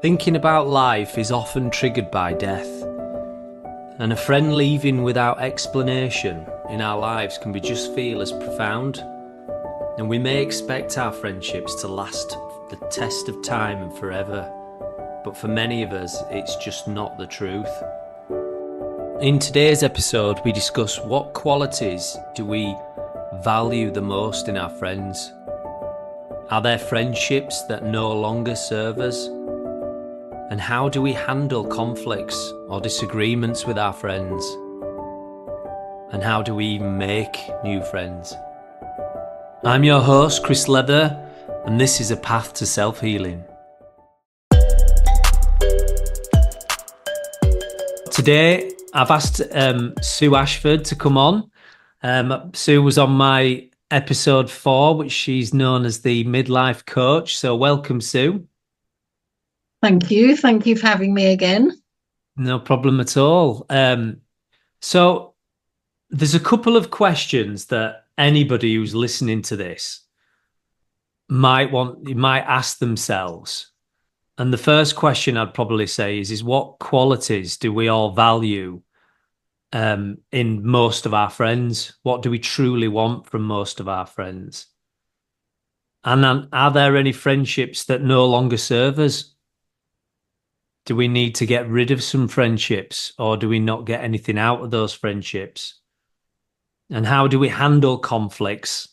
Thinking about life is often triggered by death, and a friend leaving without explanation in our lives can feel as profound, and we may expect our friendships to last the test of time and forever, but for many of us it's just not the truth. In today's episode we discuss what qualities do we value the most in our friends. Are there friendships that no longer serve us? And how do we handle conflicts or disagreements with our friends? And how do we even make new friends? I'm your host, Chris Leather, and this is A Path to Self-Healing. Today, I've asked Sue Ashford to come on. Sue was on my episode 4, which she's known as the midlife coach. So welcome, Sue. Thank you. Thank you for having me again. No problem at all. So there's a couple of questions that anybody who's listening to this might ask themselves. And the first question I'd probably say is what qualities do we all value in most of our friends? What do we truly want from most of our friends? And then, are there any friendships that no longer serve us? Do we need to get rid of some friendships, or do we not get anything out of those friendships? And how do we handle conflicts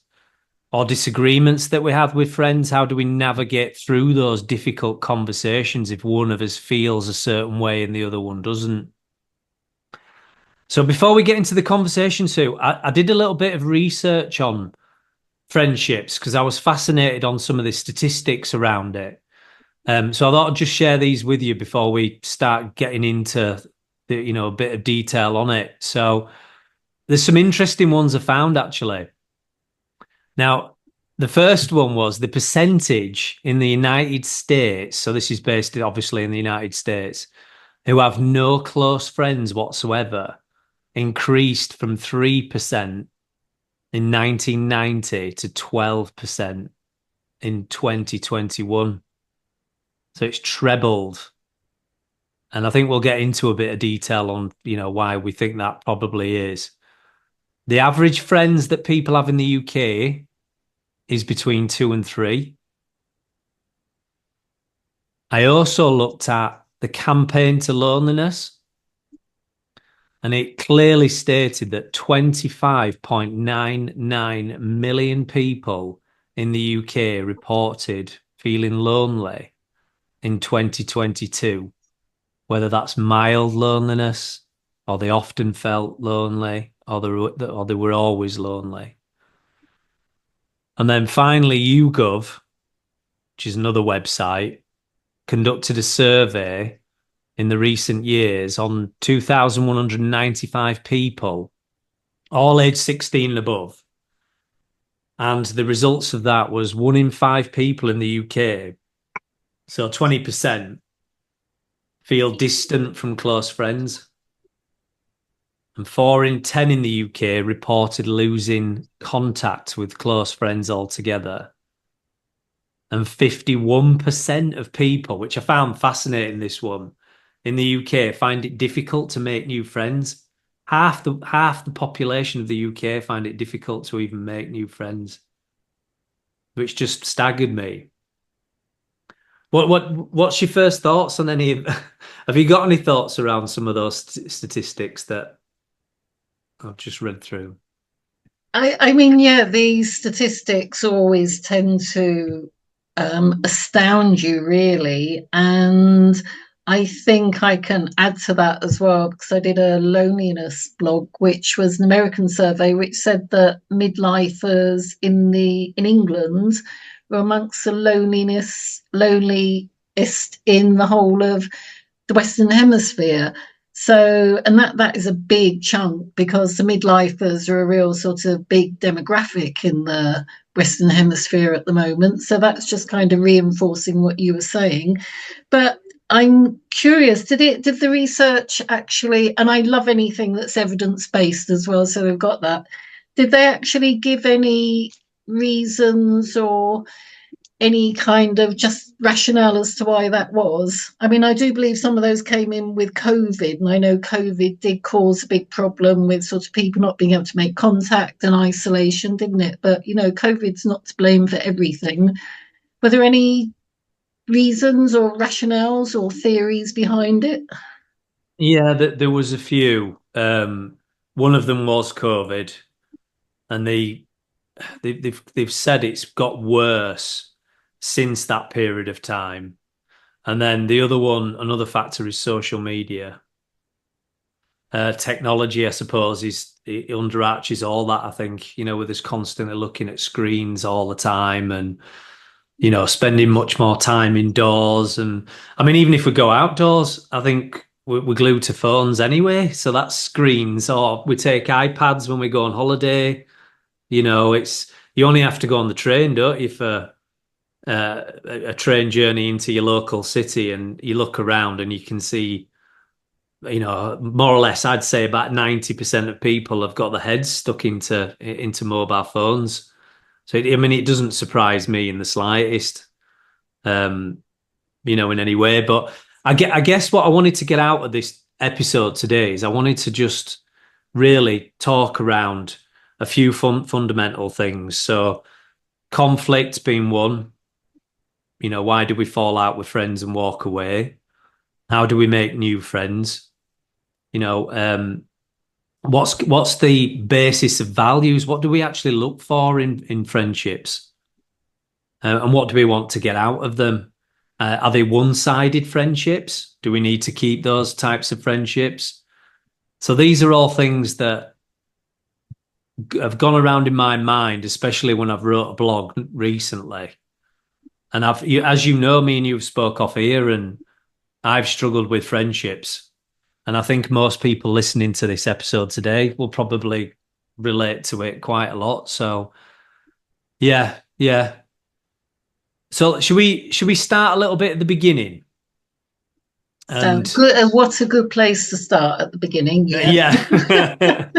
or disagreements that we have with friends? How do we navigate through those difficult conversations if one of us feels a certain way and the other one doesn't? So before we get into the conversation, Sue, I did a little bit of research on friendships because I was fascinated on some of the statistics around it. So I thought I'd just share these with you before we start getting into a bit of detail on it. So there's some interesting ones I found, actually. Now, the first one was the percentage in the United States. So this is based obviously in the United States, who have no close friends whatsoever, increased from 3% in 1990 to 12% in 2021. So it's trebled. And I think we'll get into a bit of detail on, why we think that probably is. The average friends that people have in the UK is between 2 and 3. I also looked at the campaign to loneliness, and it clearly stated that 25.99 million people in the UK reported feeling lonely in 2022, whether that's mild loneliness or they often felt lonely or they were always lonely. And then finally, YouGov, which is another website, conducted a survey in the recent years on 2,195 people, all aged 16 and above. And the results of that was 1 in 5 people in the UK, so 20%, feel distant from close friends. And 4 in 10 in the UK reported losing contact with close friends altogether. And 51% of people, which I found fascinating, this one, in the UK find it difficult to make new friends. Half the population of the UK find it difficult to even make new friends, which just staggered me. What's your first thoughts on any of? Have you got any thoughts around some of those statistics that I've just read through? I mean, yeah, these statistics always tend to astound you, really. And I think I can add to that as well, because I did a loneliness blog, which was an American survey, which said that midlifers in England were amongst the loneliest in the whole of the Western Hemisphere. So, and that is a big chunk, because the midlifers are a real sort of big demographic in the Western Hemisphere at the moment. So that's just kind of reinforcing what you were saying. But I'm curious, did the research actually, and I love anything that's evidence-based as well, so we've got that. Did they actually give any reasons or any kind of just rationale as to why that was. I mean, I do believe some of those came in with COVID, and I know COVID did cause a big problem with sort of people not being able to make contact and isolation, didn't it? But, you know, COVID's not to blame for everything. Were there any reasons or rationales or theories behind it? Yeah, there was a few. One of them was COVID, and they've said it's got worse since that period of time. And then the other one, another factor is social media. Technology, I suppose, it underarches all that. I think, you know, with us constantly looking at screens all the time and, you know, spending much more time indoors. And I mean, even if we go outdoors, I think we're glued to phones anyway. So that's screens, or we take iPads when we go on holiday. You know, it's you only have to go on the train, don't you, for a train journey into your local city, and you look around and you can see, you know, more or less, I'd say about 90% of people have got their heads stuck into mobile phones. So, I mean, it doesn't surprise me in the slightest, um, you know, in any way. But I guess what I wanted to get out of this episode today is I wanted to just really talk around a few fundamental things. So, conflict being one. You know, why do we fall out with friends and walk away? How do we make new friends? You know, what's the basis of values? What do we actually look for in friendships? And what do we want to get out of them? Are they one-sided friendships? Do we need to keep those types of friendships? So these are all things that have gone around in my mind, especially when I've wrote a blog recently. And as you know, me and you've spoke off here, and I've struggled with friendships. And I think most people listening to this episode today will probably relate to it quite a lot. So yeah, yeah. So should we start a little bit at the beginning? So And good. What's a good place to start at the beginning? Yeah. yeah.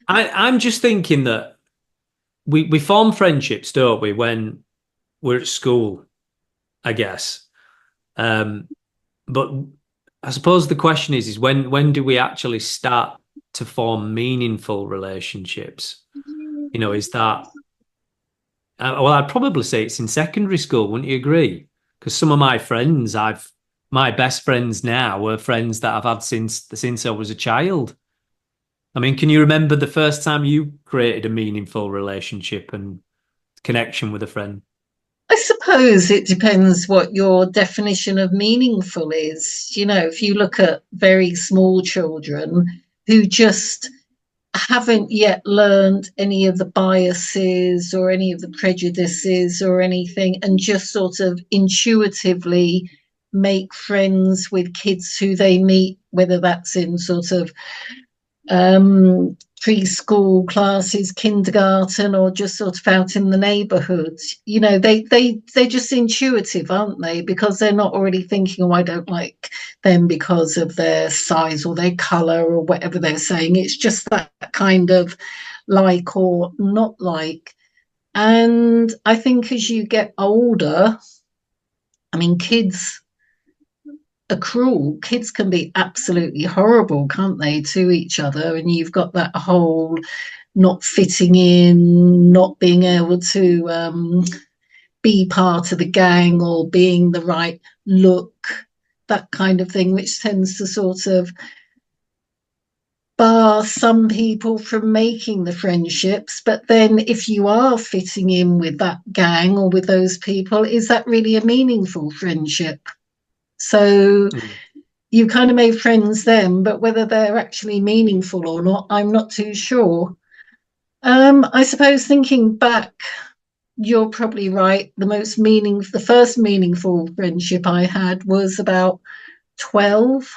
I'm just thinking that we form friendships, don't we, when we're at school, I guess. Um, but I suppose the question is when do we actually start to form meaningful relationships? You know, is that well, I'd probably say it's in secondary school, wouldn't you agree? Because some of my friends, my best friends now were friends that I've had since I was a child. I mean, can you remember the first time you created a meaningful relationship and connection with a friend? I suppose it depends what your definition of meaningful is. You know, if you look at very small children who just haven't yet learned any of the biases or any of the prejudices or anything, and just sort of intuitively make friends with kids who they meet, whether that's in sort of preschool classes, kindergarten, or just sort of out in the neighbourhood. You know, they're just intuitive, aren't they? Because they're not already thinking, oh, I don't like them because of their size or their colour or whatever they're saying. It's just that kind of like or not like. And I think as you get older, I mean, kids are cruel. Kids can be absolutely horrible, can't they, to each other? And you've got that whole not fitting in, not being able to be part of the gang or being the right look, that kind of thing, which tends to sort of bar some people from making the friendships. But then if you are fitting in with that gang or with those people, is that really a meaningful friendship? So Mm. you kind of made friends then, but whether they're actually meaningful or not, I'm not too sure. I suppose thinking back, you're probably right. The first meaningful friendship I had was about 12.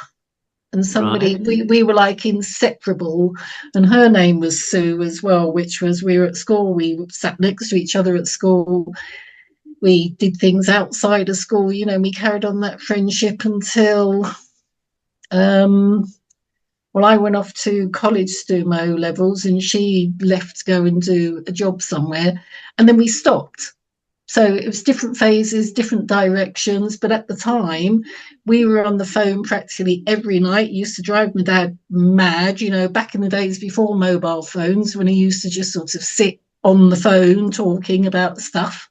And somebody, Right. we were like inseparable. And her name was Sue as well, which was, we were at school, we sat next to each other at school. We did things outside of school, you know, we carried on that friendship until um, well, I went off to college to do my O levels, and she left to go and do a job somewhere, and then we stopped. So it was different phases, different directions. But at the time, we were on the phone practically every night. It used to drive my dad mad, back in the days before mobile phones, when he used to just sort of sit on the phone talking about stuff.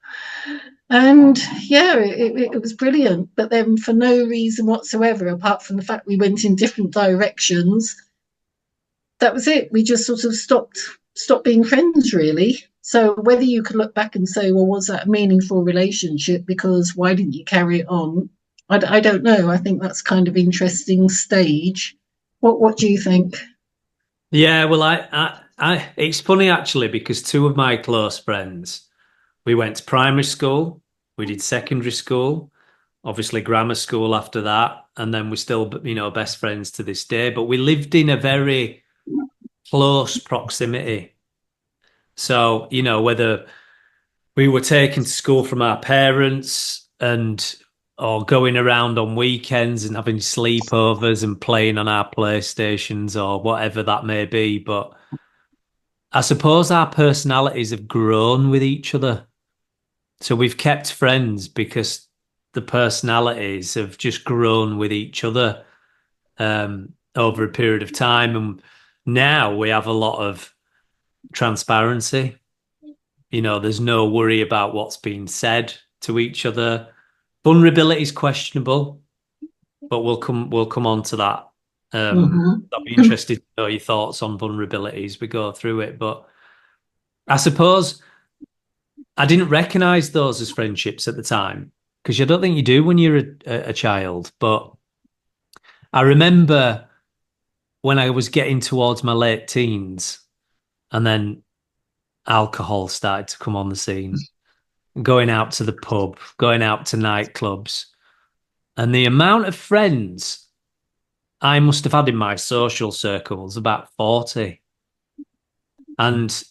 And yeah, it was brilliant. But then, for no reason whatsoever, apart from the fact we went in different directions, that was it. We just sort of stopped being friends, really. So whether you could look back and say, well, was that a meaningful relationship? Because why didn't you carry it on? I don't know. I think that's kind of interesting stage. What do you think? Yeah, well, it's funny actually because two of my close friends, we went to primary school, we did secondary school, obviously grammar school after that, and then we're still, best friends to this day. But we lived in a very close proximity. So, whether we were taken to school from our parents and or going around on weekends and having sleepovers and playing on our PlayStations or whatever that may be. But I suppose our personalities have grown with each other. So we've kept friends because the personalities have just grown with each other over a period of time. And now we have a lot of transparency. There's no worry about what's being said to each other. Vulnerability is questionable, but we'll come on to that. Mm-hmm. I'll be interested to know your thoughts on vulnerability as we go through it. But I suppose I didn't recognize those as friendships at the time because I don't think you do when you're a child. But I remember when I was getting towards my late teens and then alcohol started to come on the scene, going out to the pub, going out to nightclubs, and the amount of friends I must have had in my social circle was about 40. And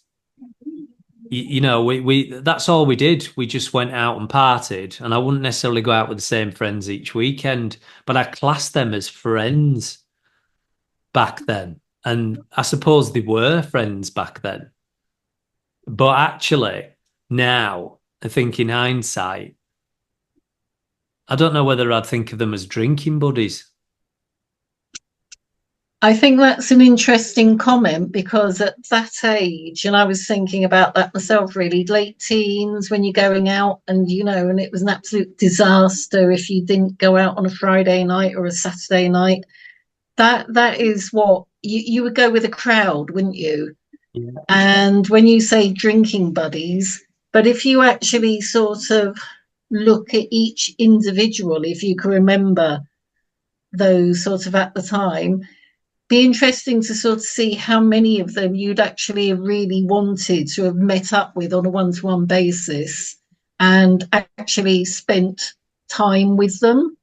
we that's all we did. We just went out and partied, and I wouldn't necessarily go out with the same friends each weekend, but I classed them as friends back then. And I suppose they were friends back then. But actually, now, I think in hindsight, I don't know whether I'd think of them as drinking buddies. I think that's an interesting comment because at that age, and I was thinking about that myself really, late teens when you're going out and it was an absolute disaster if you didn't go out on a Friday night or a Saturday night. That is what you would go with a crowd, wouldn't you? Yeah. And when you say drinking buddies, but if you actually sort of look at each individual, if you can remember those sort of at the time, be interesting to sort of see how many of them you'd actually have really wanted to have met up with on a one-to-one basis and actually spent time with them,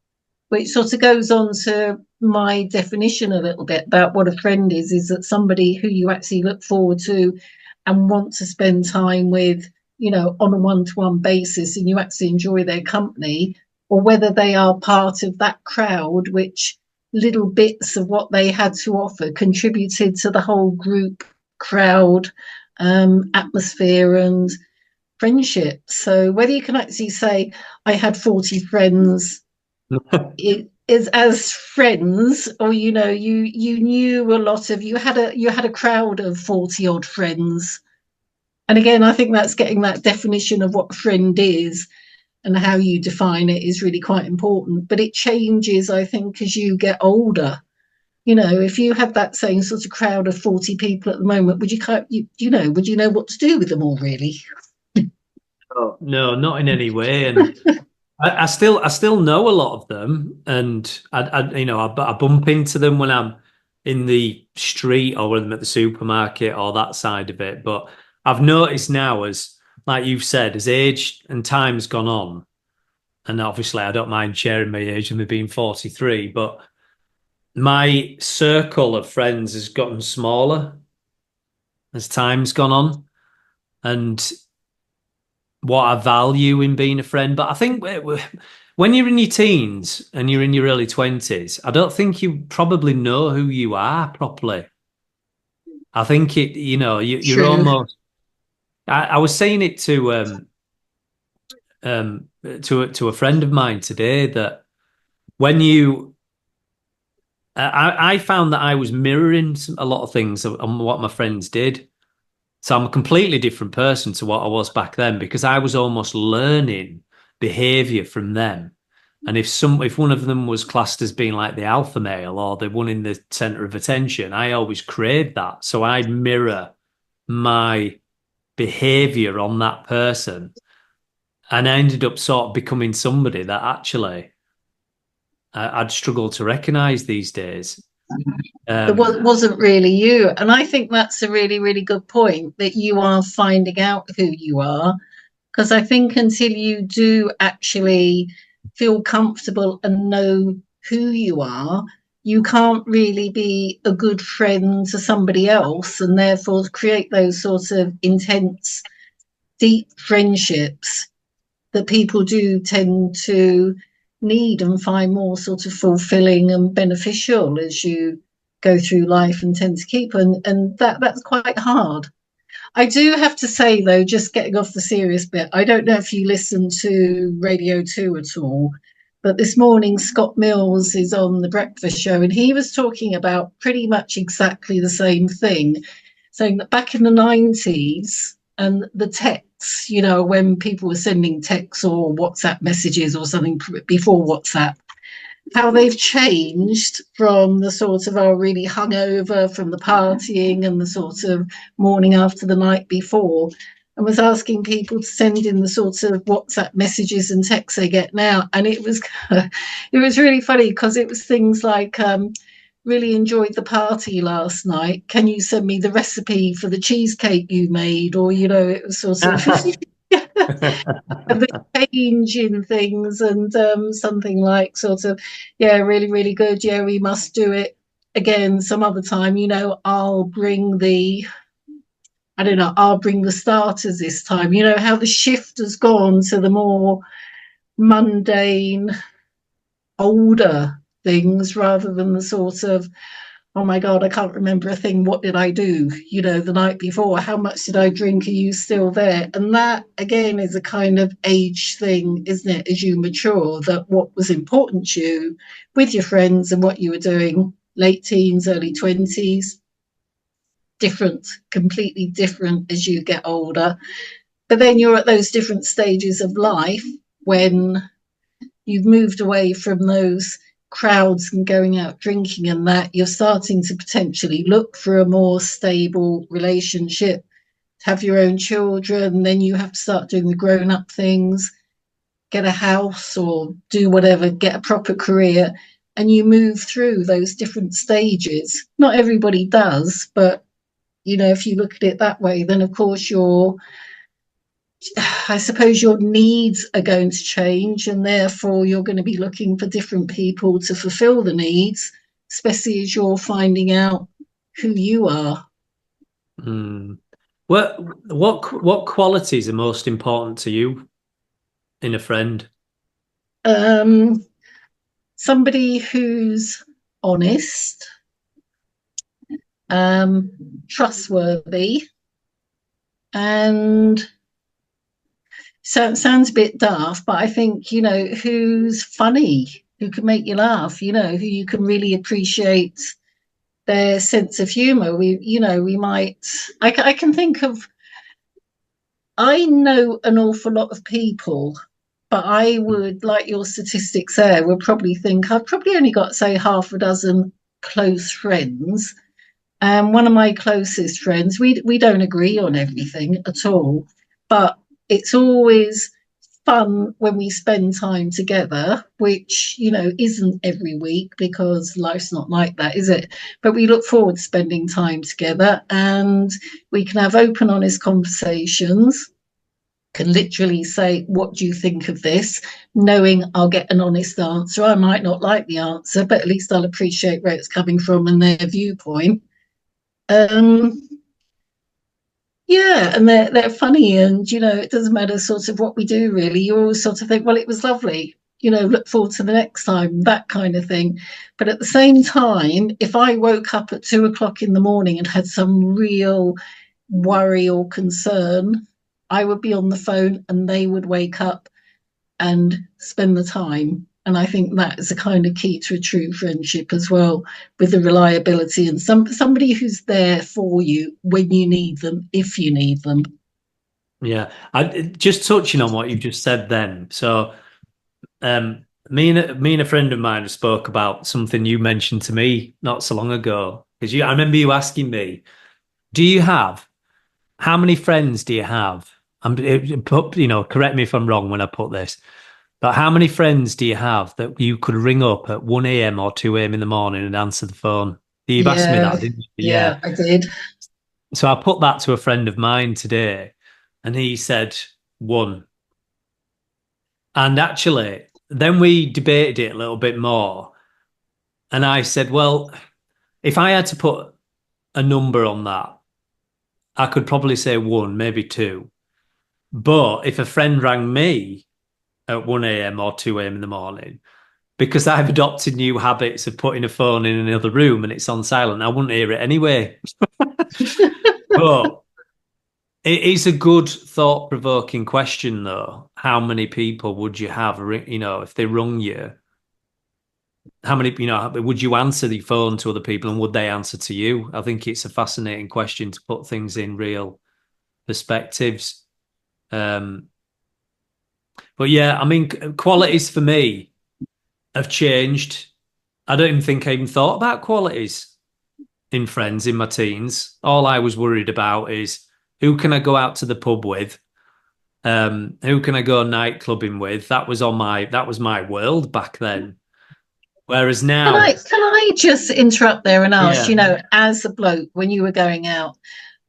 which sort of goes on to my definition a little bit about what a friend is that somebody who you actually look forward to and want to spend time with, on a one-to-one basis, and you actually enjoy their company, or whether they are part of that crowd which little bits of what they had to offer contributed to the whole group crowd atmosphere and friendship. So whether you can actually say I had 40 friends, it is as friends, or you knew a lot of, you had a crowd of 40 odd friends. And again, I think that's getting that definition of what a friend is and how you define it is really quite important. But it changes, I think, as you get older. If you had that same sort of crowd of 40 people at the moment, would you know what to do with them all, really? Oh, no, not in any way. And I still know a lot of them, and I bump into them when I'm in the street or when I'm at the supermarket or that side of it. But I've noticed now, as like you've said, as age and time's gone on, and obviously I don't mind sharing my age and me being 43, but my circle of friends has gotten smaller as time's gone on, and what I value in being a friend. But I think when you're in your teens and you're in your early 20s, I don't think you probably know who you are properly. I think you're True. almost, I was saying it to to a friend of mine today that when you I found that I was mirroring a lot of things on what my friends did. So I'm a completely different person to what I was back then because I was almost learning behavior from them. And if one of them was classed as being like the alpha male or the one in the center of attention, I always craved that. So I'd mirror my behavior on that person. And I ended up sort of becoming somebody that actually I'd struggle to recognize these days. It Um, wasn't really you. And I think that's a really, really good point that you are finding out who you are. Because I think until you do actually feel comfortable and know who you are, you can't really be a good friend to somebody else and therefore create those sorts of intense, deep friendships that people do tend to need and find more sort of fulfilling and beneficial as you go through life and tend to keep. And that's quite hard. I do have to say, though, just getting off the serious bit, I don't know if you listen to Radio 2 at all, but this morning Scott Mills is on the breakfast show and he was talking about pretty much exactly the same thing, saying that back in the 90s and the texts, when people were sending texts or WhatsApp messages or something before WhatsApp, how they've changed from the sort of really hungover from the partying and the sort of morning after the night before, and was asking people to send in the sort of WhatsApp messages and texts they get now. And it was it was really funny because it was things like really enjoyed the party last night. Can you send me the recipe for the cheesecake you made? Or, it was sort of the change in things and something like sort of, yeah, really, really good. Yeah, we must do it again some other time. I'll bring the, I don't know, I'll bring the starters this time. How the shift has gone to the more mundane, older things rather than the sort of, oh my God, I can't remember a thing. What did I do, the night before? How much did I drink? Are you still there? And that, again, is a kind of age thing, isn't it? As you mature, that what was important to you with your friends and what you were doing, late teens, early 20s, different, completely different as you get older. But then you're at those different stages of life when you've moved away from those crowds and going out drinking and that you're starting to potentially look for a more stable relationship, have your own children, then you have to start doing the grown-up things, get a house or do whatever, get a proper career, and you move through those different stages. Not everybody does, but if you look at it that way, then of course I suppose your needs are going to change, and therefore you're going to be looking for different people to fulfill the needs, especially as you're finding out who you are. hmm. What qualities are most important to you in a friend? Um, Somebody who's honest, um, trustworthy, and so it sounds a bit daft, but I think, who's funny, who can make you laugh, who you can really appreciate their sense of humor. We might, I can think of, I know an awful lot of people, but I would, like your statistics there, would probably think I've probably only got, say, half a dozen close friends. And one of my closest friends, we don't agree on everything at all, but it's always fun when we spend time together, which, isn't every week because life's not like that, is it? But we look forward to spending time together and we can have open, honest conversations, can literally say, what do you think of this? Knowing I'll get an honest answer. I might not like the answer, but at least I'll appreciate where it's coming from and their viewpoint. Um, yeah, and they're funny, and it doesn't matter sort of what we do really. You always sort of think, well, it was lovely, look forward to the next time, that kind of thing. But at the same time, if I woke up at 2 o'clock in the morning and had some real worry or concern, I would be on the phone and they would wake up and spend the time. And I think that is a kind of key to a true friendship as well, with the reliability and somebody who's there for you when you need them, if you need them. Yeah. Just touching on what you've just said then. So me and a friend of mine spoke about something you mentioned to me not so long ago. Because I remember you asking me, do you have how many friends do you have? Correct me if I'm wrong when I put this, but how many friends do you have that you could ring up at 1 a.m. or 2 a.m. in the morning and answer the phone? You've asked me Yeah, that, didn't you? yeah, Yeah. I did. So I put that to a friend of mine today, and he said one. And actually, then we debated it a little bit more. And I said, well, if I had to put a number on that, I could probably say one, maybe two. But if a friend rang me at 1 a.m. or 2 a.m. in the morning, because I've adopted new habits of putting a phone in another room and it's on silent, I wouldn't hear it anyway. But it is a good thought-provoking question, though. How many people would you have, if they rung you? How many, would you answer the phone to other people and would they answer to you? I think it's a fascinating question to put things in real perspectives. Um, but yeah, I mean, qualities for me have changed. I don't even think I even thought about qualities in friends in my teens. All I was worried about is who can I go out to the pub with? Who can I go night clubbing with? That was my world back then. Whereas now, Can I just interrupt there and ask, yeah, as a bloke, when you were going out,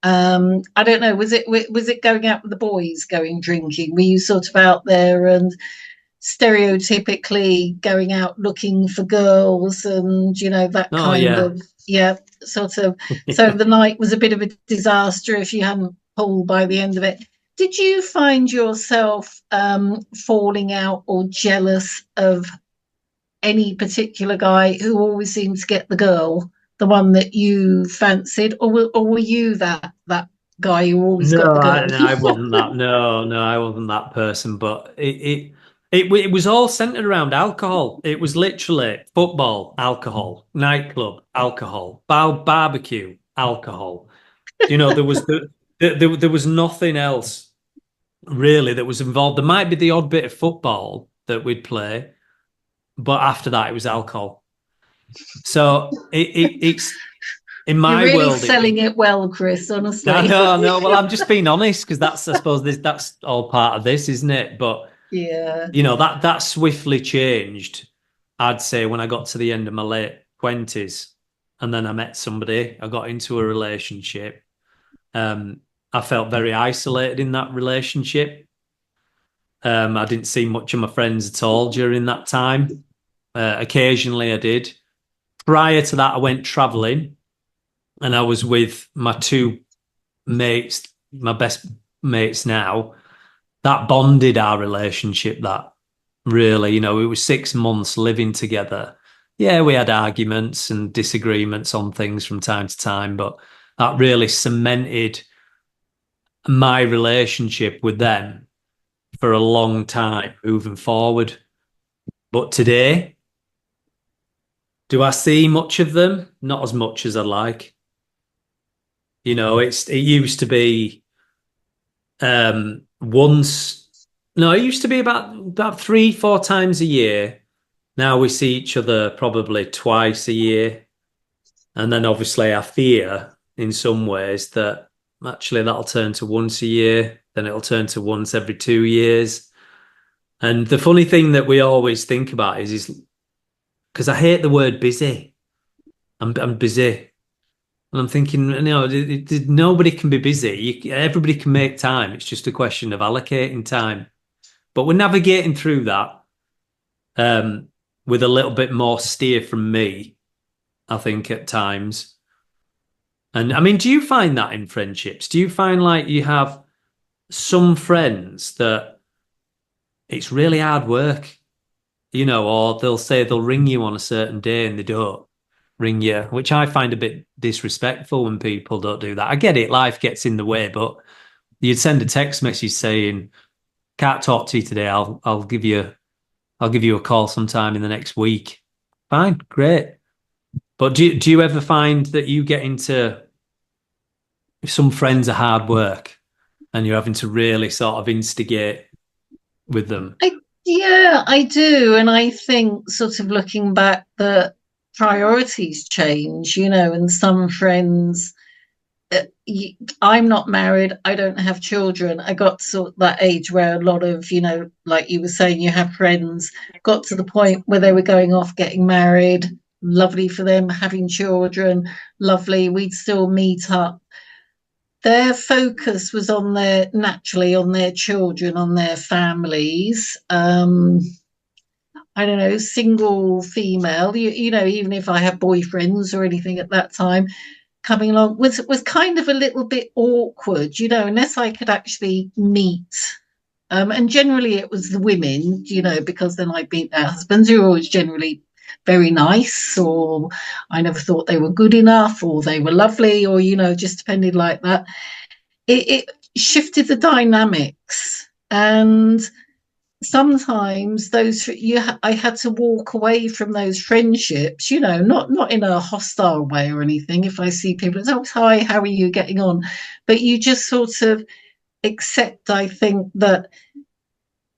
I don't know, was it going out with the boys, going drinking? Were you sort of out there and stereotypically going out looking for girls and that oh kind yeah, of, yeah, sort of, so the night was a bit of a disaster if you hadn't pulled by the end of it. Did you find yourself falling out or jealous of any particular guy who always seemed to get the girl, the one that you fancied, or were you that guy who always no, got the girl? no, I wasn't that. No, no, I wasn't that person. But it was all centered around alcohol. It was literally football, alcohol, nightclub, alcohol, barbecue, alcohol. There was nothing else really that was involved. There might be the odd bit of football that we'd play, but after that, it was alcohol. So it's in You're my really world, it was selling it well, Chris, no, honestly. no, no. Well, I'm just being honest because I suppose that's all part of this, isn't it? But Yeah. that swiftly changed. I'd say when I got to the end of my late 20s, and then I met somebody, I got into a relationship. Um, I felt very isolated in that relationship. I didn't see much of my friends at all during that time. Occasionally, I did. Prior to that, I went traveling, and I was with my two mates, my best mates now, that bonded our relationship. That really, it was 6 months living together. Yeah, we had arguments and disagreements on things from time to time, but that really cemented my relationship with them for a long time moving forward. But today, do I see much of them? Not as much as I like. It used to be once. No, it used to be about 3, 4 times a year. Now we see each other probably twice a year, and then obviously I fear in some ways that actually that'll turn to once a year, then it'll turn to once every 2 years. And the funny thing that we always think about is because I hate the word busy. I'm busy. And I'm thinking, nobody can be busy. Everybody can make time. It's just a question of allocating time. But we're navigating through that um, with a little bit more steer from me, I think, at times. And I mean, do you find that in friendships? Do you find like you have some friends that it's really hard work, or they'll say they'll ring you on a certain day and they don't ring you, which I find a bit disrespectful when people don't do that. I get it, life gets in the way, but you'd send a text message saying, can't talk to you today. I'll give you a call sometime in the next week. Fine, great. But do you ever find that you get into, if some friends are hard work and you're having to really sort of instigate with them? I, yeah, I do. And I think, sort of looking back, that priorities change, and some friends, I'm not married, I don't have children. I got to sort of that age where a lot of, like you were saying, you have friends, got to the point where they were going off, getting married, lovely for them, having children, lovely. We'd still meet up. Their focus was on naturally on their children, on their families. I don't know, single female, even if I had boyfriends or anything at that time, coming along was kind of a little bit awkward, unless I could actually meet. And generally it was the women, because then I'd meet their husbands, who were always generally very nice, or I never thought they were good enough, or they were lovely, or, just depended like that. It shifted the dynamics. And sometimes I had to walk away from those friendships, not in a hostile way or anything. If I see people, it's, oh, hi, how are you getting on? But you just sort of accept, I think, that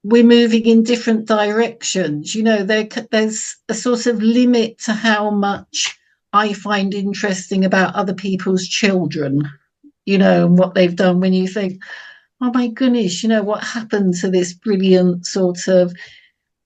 we're moving in different directions. There's a sort of limit to how much I find interesting about other people's children, and what they've done. When you think, oh my goodness, what happened to this brilliant sort of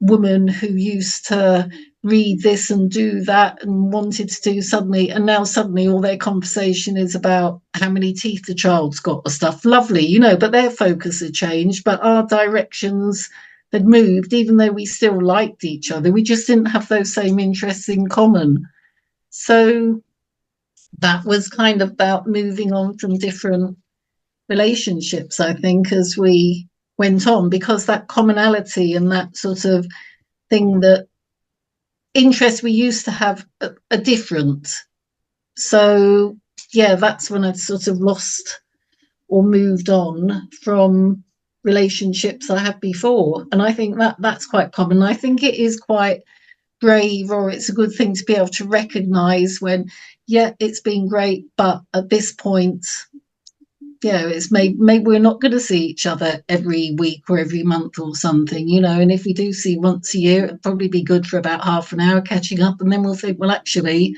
woman who used to read this and do that and wanted to do suddenly, and now suddenly all their conversation is about how many teeth the child's got or stuff. Lovely, but their focus had changed, but our directions had moved. Even though we still liked each other, we just didn't have those same interests in common. So that was kind of about moving on from different relationships, I think, as we went on, because that commonality and that sort of thing, that interests we used to have are different. So yeah, that's when I'd sort of lost or moved on from relationships I had before. And I think that's quite common. I think it is quite brave, or it's a good thing to be able to recognize when, yeah, it's been great, but at this point, it's maybe we're not going to see each other every week or every month or something, and if we do see once a year, it'd probably be good for about half an hour catching up, and then we'll think, well, actually,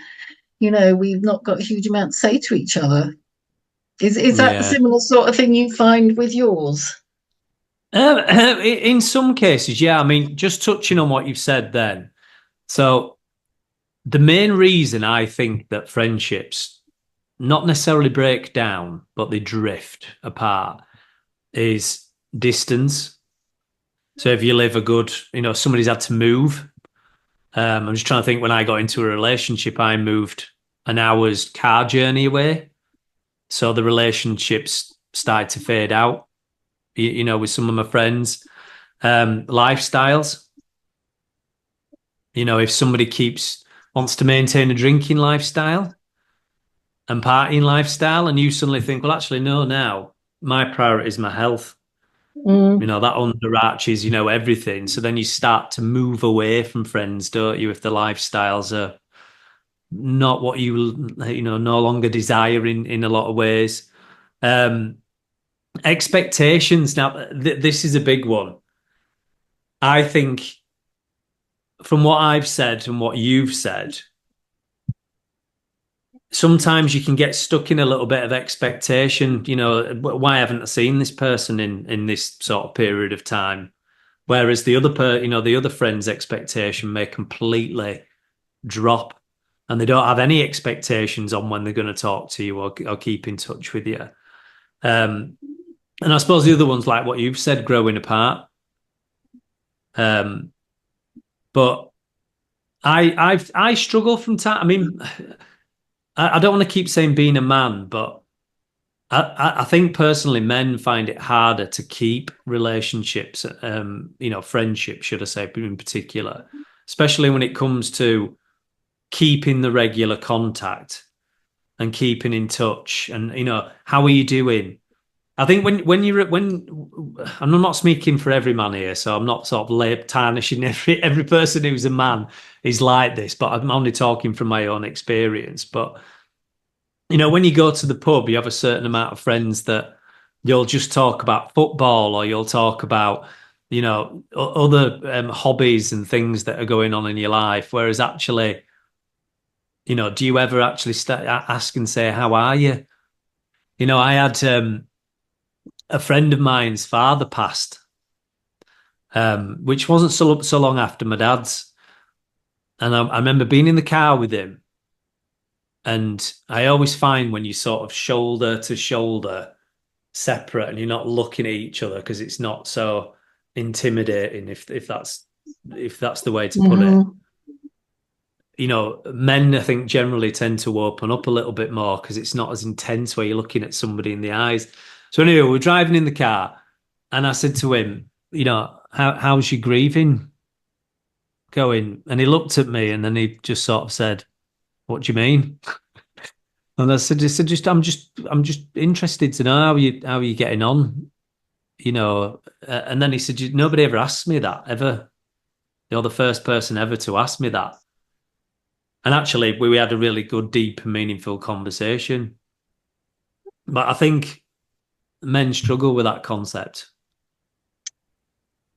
we've not got a huge amount to say to each other. Is that a Yeah. similar sort of thing you find with yours? In some cases, yeah. I mean, just touching on what you've said then. So the main reason I think that friendships not necessarily break down, but they drift apart is distance. So if you live a good, somebody's had to move. I'm just trying to think, when I got into a relationship, I moved an hour's car journey away. So the relationships started to fade out, with some of my friends. Lifestyles, if somebody wants to maintain a drinking lifestyle and partying lifestyle, and you suddenly think, well, actually, no, now my priority is my health. Mm. That underarches, everything. So then you start to move away from friends, don't you, if the lifestyles are not what no longer desire in a lot of ways. Um, Expectations. Now, this is a big one. I think, from what I've said and what you've said, sometimes you can get stuck in a little bit of expectation. Why haven't I seen this person in this sort of period of time? Whereas the other friend's expectation may completely drop, and they don't have any expectations on when they're going to talk to you or keep in touch with you. And I suppose the other one's like what you've said, growing apart. Um, but I struggle from time. I mean, I don't want to keep saying being a man, but I think personally men find it harder to keep relationships, friendships, should I say, in particular, especially when it comes to keeping the regular contact and keeping in touch. And, how are you doing? I think when you're when and I'm not speaking for every man here, so I'm not sort of tarnishing every person who's a man is like this, but I'm only talking from my own experience. But when you go to the pub, you have a certain amount of friends that you'll just talk about football or you'll talk about, other hobbies and things that are going on in your life. Whereas actually, do you ever actually ask and say, "How are you?" I had a friend of mine's father passed, which wasn't so long after my dad's, and I remember being in the car with him. And I always find when you sort of shoulder to shoulder separate and you're not looking at each other because it's not so intimidating if that's the way to put it. Mm-hmm. Men I think generally tend to open up a little bit more because it's not as intense where you're looking at somebody in the eyes. So anyway, we're driving in the car and I said to him, how's your grieving going? And he looked at me and then he just sort of said, "What do you mean?" And I said, I'm just interested to know how you getting on, And then he said, nobody ever asked me that ever. You're the first person ever to ask me that. And actually, we had a really good, deep, and meaningful conversation. But I think men struggle with that concept.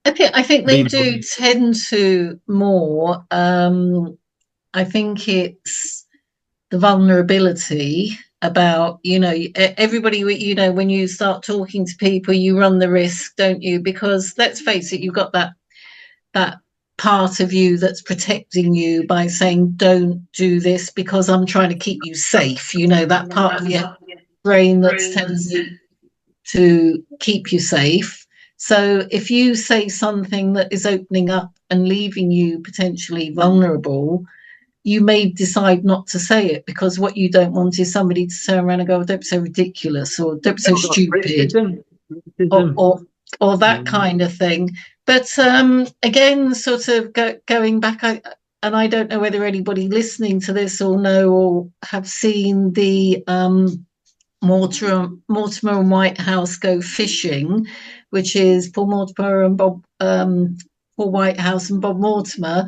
I think they Being, do tend to more. I think it's the vulnerability about, everybody, when you start talking to people, you run the risk, don't you? Because let's face it, you've got that part of you that's protecting you by saying, don't do this because I'm trying to keep you safe. That part of your brain that's telling you to keep you safe. So if you say something that is opening up and leaving you potentially vulnerable, you may decide not to say it because what you don't want is somebody to turn around and go, "Don't be so ridiculous," or "Don't be so stupid," or criticism. or that Mm. kind of thing. But again, sort of going back, and I don't know whether anybody listening to this will know or have seen the Mortimer and Whitehouse Go Fishing, which is Paul Mortimer and Paul Whitehouse and Bob Mortimer,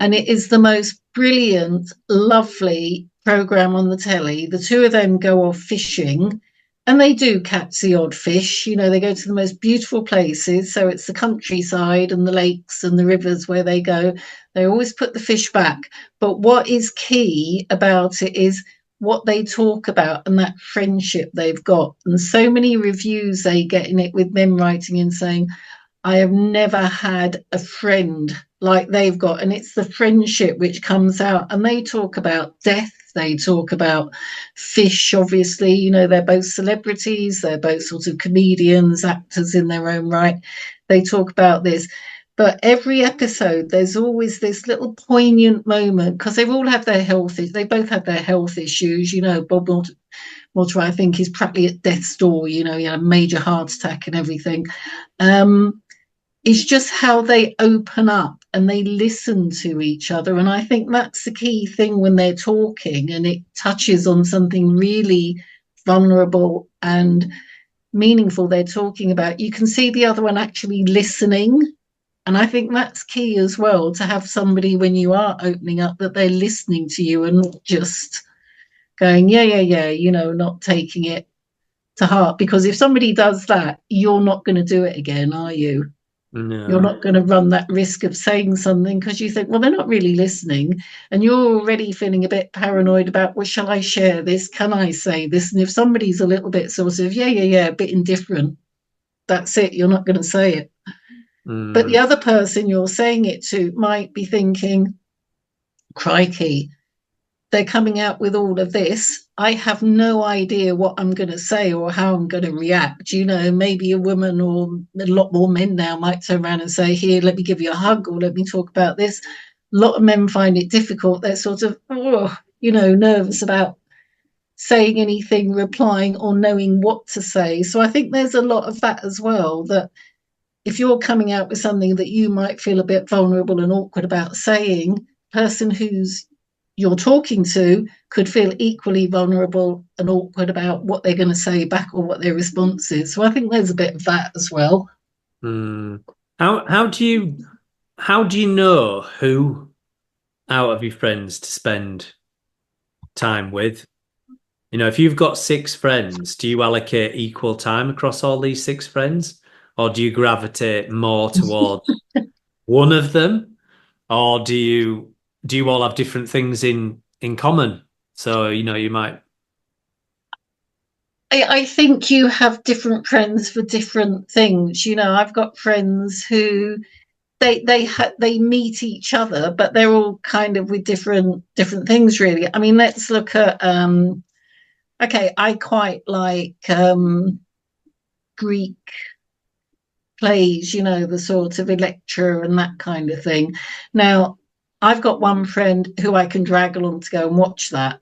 and it is the most brilliant, lovely program on the telly. The two of them go off fishing and they do catch the odd fish. They go to the most beautiful places. So it's the countryside and the lakes and the rivers where they go. They always put the fish back. But what is key about it is what they talk about and that friendship they've got. And so many reviews they get in it with men writing and saying, "I have never had a friend like they've got." And it's the friendship which comes out. And they talk about death. They talk about fish, obviously. They're both celebrities. They're both sort of comedians, actors in their own right. They talk about this. But every episode, there's always this little poignant moment because they all have their health. They both have their health issues. Bob Mortimer, I think, is practically at death's door. He had a major heart attack and everything. It's just how they open up and they listen to each other. And I think that's the key thing when they're talking, and it touches on something really vulnerable and meaningful they're talking about. You can see the other one actually listening. And I think that's key as well, to have somebody when you are opening up that they're listening to you and not just going, yeah, yeah, yeah, not taking it to heart. Because if somebody does that, you're not going to do it again, are you? You're No. not going to run that risk of saying something because you think, well, they're not really listening. And you're already feeling a bit paranoid about, well, shall I share this? Can I say this? And if somebody's a little bit sort of, yeah, yeah, yeah, a bit indifferent, that's it. You're not going to say it. But the Mm. other person you're saying it to might be thinking, crikey, they're coming out with all of this. I have no idea what I'm going to say or how I'm going to react. Maybe a woman or a lot more men now might turn around and say, "Here, let me give you a hug," or "Let me talk about this." A lot of men find it difficult. They're sort of, nervous about saying anything, replying, or knowing what to say. So I think there's a lot of that as well, that if you're coming out with something that you might feel a bit vulnerable and awkward about saying, person who's you're talking to could feel equally vulnerable and awkward about what they're going to say back or what their response is. So I think there's a bit of that as well. Hmm. How do you know who out of your friends to spend time with? If you've got six friends, do you allocate equal time across all these six friends? Or do you gravitate more towards one of them? Or do you all have different things in common? So, you might. I think you have different friends for different things. I've got friends who they meet each other, but they're all kind of with different things, really. I mean, let's look at okay, I quite like Greek plays, the sort of Electra and that kind of thing. Now, I've got one friend who I can drag along to go and watch that.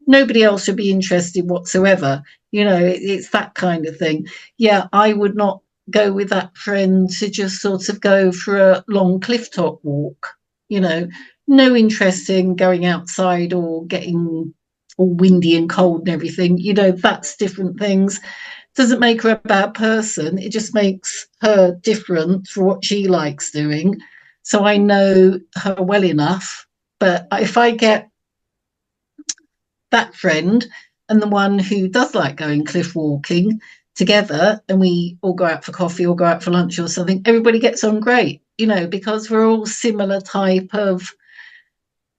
Nobody else would be interested whatsoever. It's that kind of thing. Yeah, I would not go with that friend to just sort of go for a long cliff top walk. You know, no interest in going outside or getting all windy and cold and everything. That's different things. Doesn't make her a bad person. It just makes her different for what she likes doing. So I know her well enough. But if I get that friend and the one who does like going cliff walking together and we all go out for coffee or go out for lunch or something, everybody gets on great, because we're all similar type of,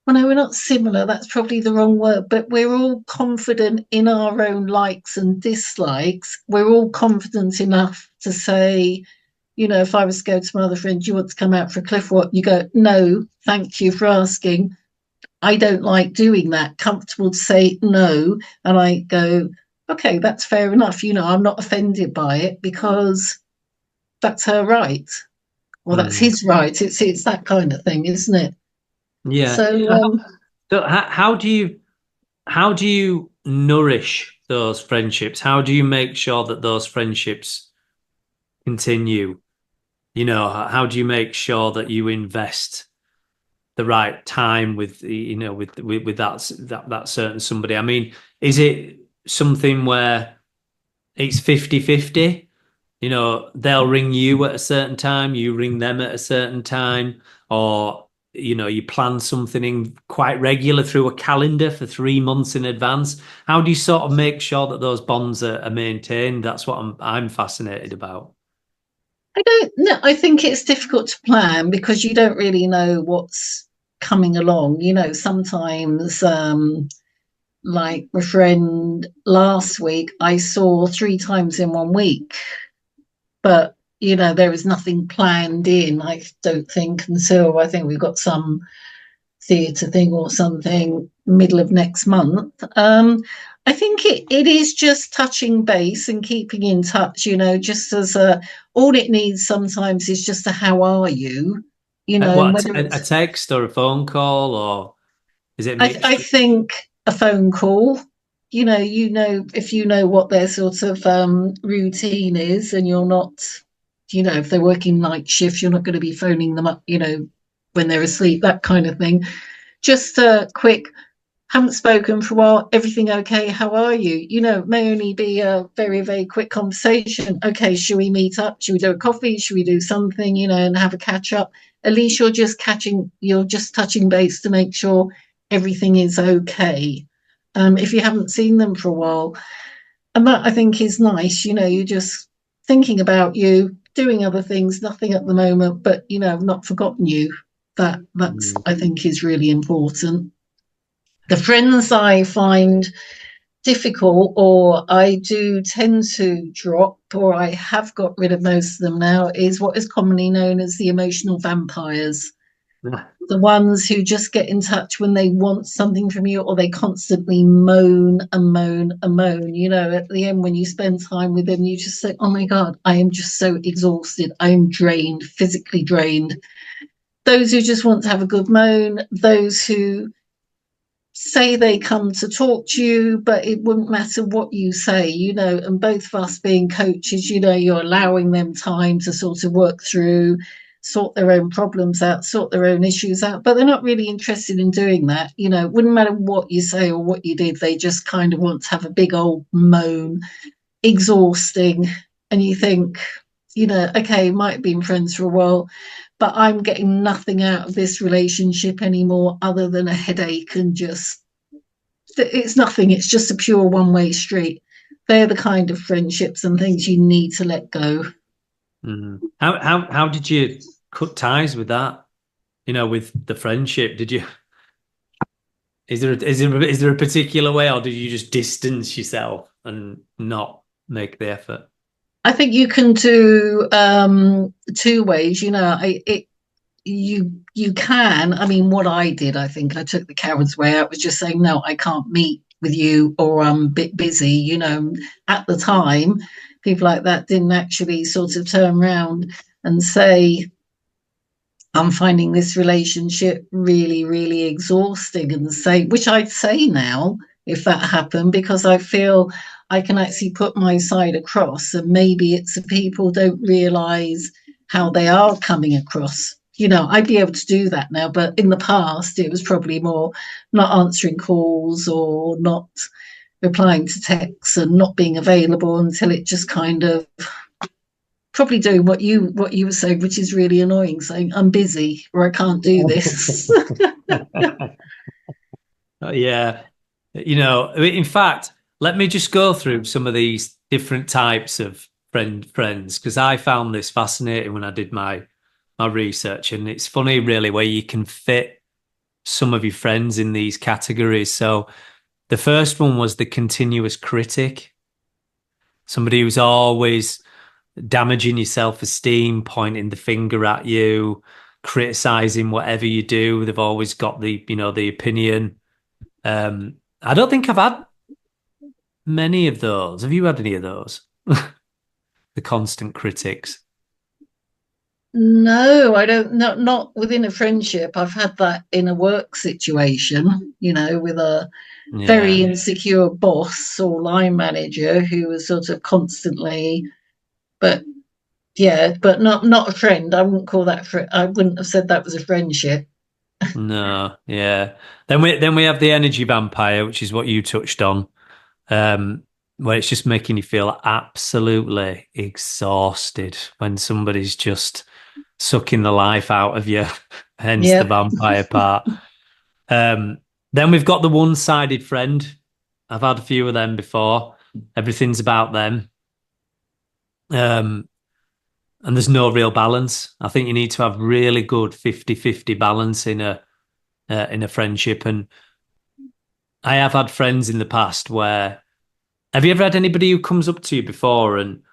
well, no, we're not similar, that's probably the wrong word, but we're all confident in our own likes and dislikes. We're all confident enough to say, if I was to go to my other friend, do you want to come out for a cliff walk? You go, no, thank you for asking. I don't like doing that. Comfortable to say no. And I go, okay, that's fair enough. I'm not offended by it because that's her right. Or that's Hmm. his right. It's that kind of thing, isn't it? Yeah. So So how do you nourish those friendships? How do you make sure that those friendships continue? How do you make sure that you invest the right time with with that certain somebody? I mean, is it something where it's 50-50? They'll ring you at a certain time, you ring them at a certain time, or you plan something in quite regular through a calendar for 3 months in advance. How do you sort of make sure that those bonds are maintained? That's what I'm fascinated about. I don't know. I think it's difficult to plan because you don't really know what's coming along. Sometimes, like my friend last week, I saw 3 times in one week, but there was nothing planned in. I don't think until I think we've got some theatre thing or something middle of next month. I think it is just touching base and keeping in touch, just as all it needs sometimes is just a how are you, and What, whether a it's, text or a phone call, or is it a I mixture? think a phone call, if you know what their sort of routine is and you're not, if they're working night shifts, you're not going to be phoning them up, when they're asleep, that kind of thing. Just a quick, haven't spoken for a while. Everything okay? How are you? It may only be a very, very quick conversation. Okay, should we meet up? Should we do a coffee? Should we do something, and have a catch up? At least you're just touching base to make sure everything is okay. If you haven't seen them for a while. And that I think is nice, you're just thinking about you, doing other things, nothing at the moment, but I've not forgotten you. That's Mm. I think is really important. The friends I find difficult or I do tend to drop or I have got rid of most of them now is what is commonly known as the emotional vampires. The ones who just get in touch when they want something from you or they constantly moan and moan and moan. At the end, when you spend time with them, you just say, oh my God, I am just so exhausted. I am drained, physically drained. Those who just want to have a good moan, those who say they come to talk to you, but it wouldn't matter what you say, and both of us being coaches, you're allowing them time to sort of work through. sort their own problems out, sort their own issues out, but they're not really interested in doing that. Wouldn't matter what you say or what you did, they just kind of want to have a big old moan, exhausting. And you think, okay, might have been friends for a while, but I'm getting nothing out of this relationship anymore other than a headache, and just, it's nothing. It's just a pure one-way street. They're the kind of friendships and things you need to let go. How did you cut ties with that? With the friendship, did you? Is there a particular way, or did you just distance yourself and not make the effort? I think you can do two ways. You can. I mean, what I did, I think I took the coward's way out, was just saying, no, I can't meet with you, or I'm a bit busy. At the time, people like that didn't actually sort of turn around and say, I'm finding this relationship really, really exhausting, and say, which I'd say now if that happened, because I feel I can actually put my side across, and maybe it's the people don't realize how they are coming across. I'd be able to do that now, but in the past, it was probably more not answering calls or not replying to texts and not being available, until it just kind of, probably doing what you were saying, which is really annoying, saying I'm busy or I can't do this. Yeah. In fact, let me just go through some of these different types of friends, because I found this fascinating when I did my research, and it's funny really where you can fit some of your friends in these categories. So the first one was the continuous critic, somebody who's always damaging your self-esteem, pointing the finger at you, criticizing whatever you do. They've always got the opinion. I don't think I've had many of those. Have you had any of those? The constant critics. No, I don't. Not within a friendship. I've had that in a work situation, with a very Yeah. insecure boss or line manager who was sort of constantly, but yeah, but not a friend. I wouldn't call that I wouldn't have said that was a friendship. No, yeah. Then we have the energy vampire, which is what you touched on, where it's just making you feel absolutely exhausted when somebody's just sucking the life out of you, hence the Yeah. vampire part. Then we've got the one-sided friend. I've had a few of them before. Everything's about them. Um, and there's no real balance. I think you need to have really good 50-50 balance in a friendship. And I have had friends in the past where, have you ever had anybody who comes up to you before and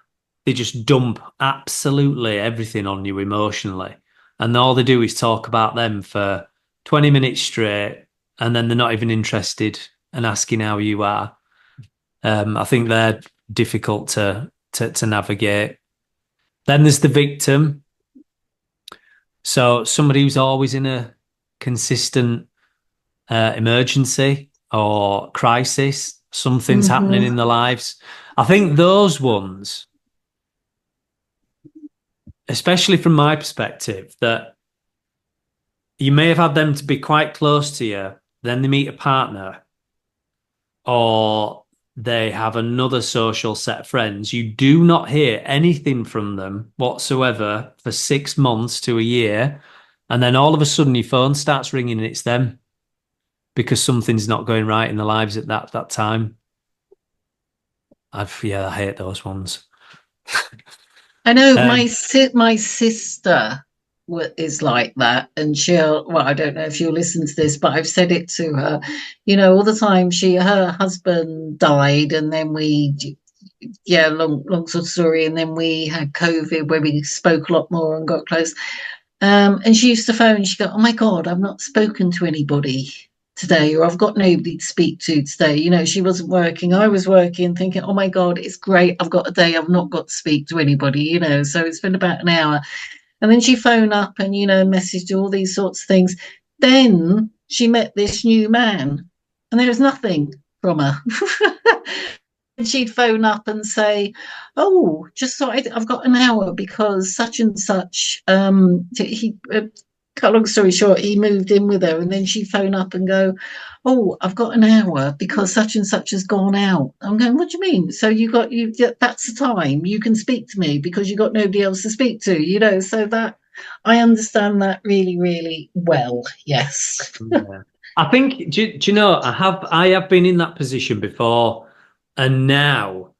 they just dump absolutely everything on you emotionally, and all they do is talk about them for 20 minutes straight, and then they're not even interested and asking how you are? I think they're difficult to navigate. Then there's the victim. So somebody who's always in a consistent emergency or crisis, something's happening in Hmm. their lives. I think those ones, especially from my perspective, that you may have had them to be quite close to you, then they meet a partner, or they have another social set of friends. You do not hear anything from them whatsoever for 6 months to a year. And then all of a sudden your phone starts ringing and it's them, because something's not going right in their lives at that time. I hate those ones. I know Um, my sister is like that, and she'll. Well, I don't know if you'll listen to this, but I've said it to her. All the time. Her husband died, and then yeah, long sort of story, and then we had COVID, where we spoke a lot more and got close. And she used to phone. She'd go, "Oh my God, I've not spoken to anybody today, or I've got nobody to speak to today." She wasn't working. I was working, thinking, "Oh my God, it's great. I've got a day. I've not got to speak to anybody." So it's been about an hour, and then she phoned up and messaged all these sorts of things. Then she met this new man, and there was nothing from her. she'd phone up and say, "Oh, just so I've got an hour because such and such." He cut a long story short, he moved in with her, and then she'd phone up and go, "Oh, I've got an hour because such and such has gone out." I'm going, "What do you mean? So you that's the time you can speak to me because you got nobody else to speak to, you know?" So that I understand that really, really well. Yes. Yeah. I think, do you know, I have been in that position before, and now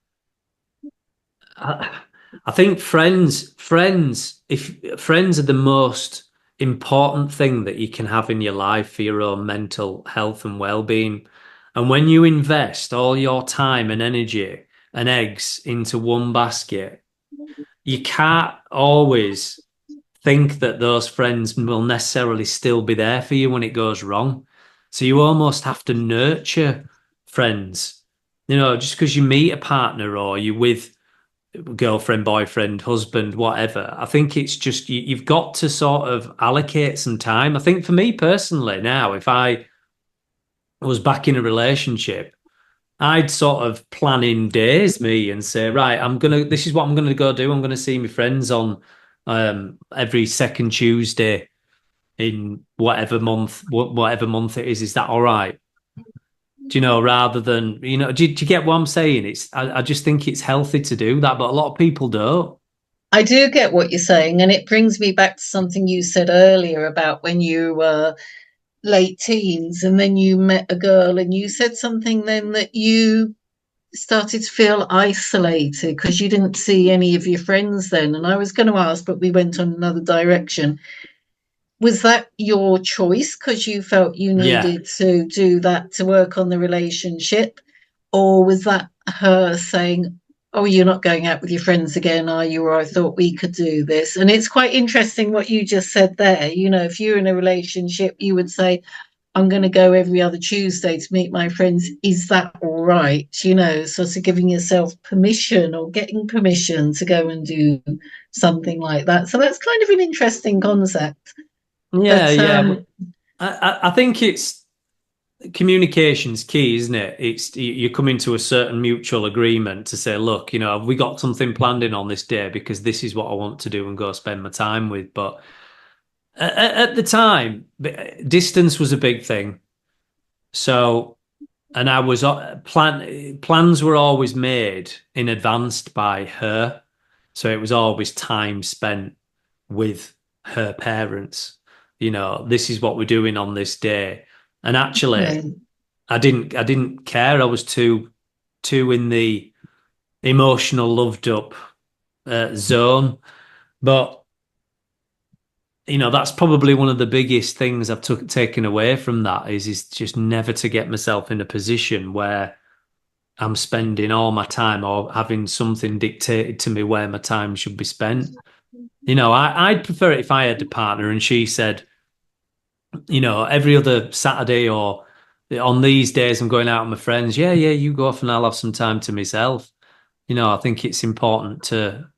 I, I think if friends are the most important thing that you can have in your life for your own mental health and well-being. And when you invest all your time and energy and eggs into one basket, you can't always think that those friends will necessarily still be there for you when it goes wrong. So you almost have to nurture friends. You know, just because you meet a partner or you with girlfriend, boyfriend, husband, whatever. I think it's just you've got to sort of allocate some time. I think for me personally, now, if I was back in a relationship, I'd sort of plan in days, me, and say, right, this is what I'm gonna go do. I'm gonna see my friends on every second Tuesday in whatever month it is. Is that all right? Do you know, rather than, do you get what I'm saying? I just think it's healthy to do that, but a lot of people don't. I do get what you're saying, and it brings me back to something you said earlier about when you were late teens and then you met a girl and you said something then that you started to feel isolated because you didn't see any of your friends then. And I was going to ask, but we went on another direction. Was that your choice because you felt you Yeah. needed to do that to work on the relationship? Or was that her saying, "Oh, you're not going out with your friends again, are you? Or I thought we could do this." And it's quite interesting what you just said there. You know, if you're in a relationship, you would say, "I'm going to go every other Tuesday to meet my friends. Is that all right?" You know, sort of giving yourself permission or getting permission to go and do something like that. So that's kind of an interesting concept. Yeah, But yeah. I think it's communication's key, isn't it? It's you come into a certain mutual agreement to say, look, have we got something planned in on this day because this is what I want to do and go spend my time with. But at the time, distance was a big thing. So, and I was plans were always made in advance by her. So it was always time spent with her parents. This is what we're doing on this day. And actually, okay. I didn't care. I was too in the emotional loved up zone. But that's probably one of the biggest things I've taken away from that is just never to get myself in a position where I'm spending all my time or having something dictated to me where my time should be spent. I'd prefer it if I had a partner and she said, every other Saturday or on these days I'm going out with my friends. Yeah, yeah, you go off and I'll have some time to myself. I think it's important to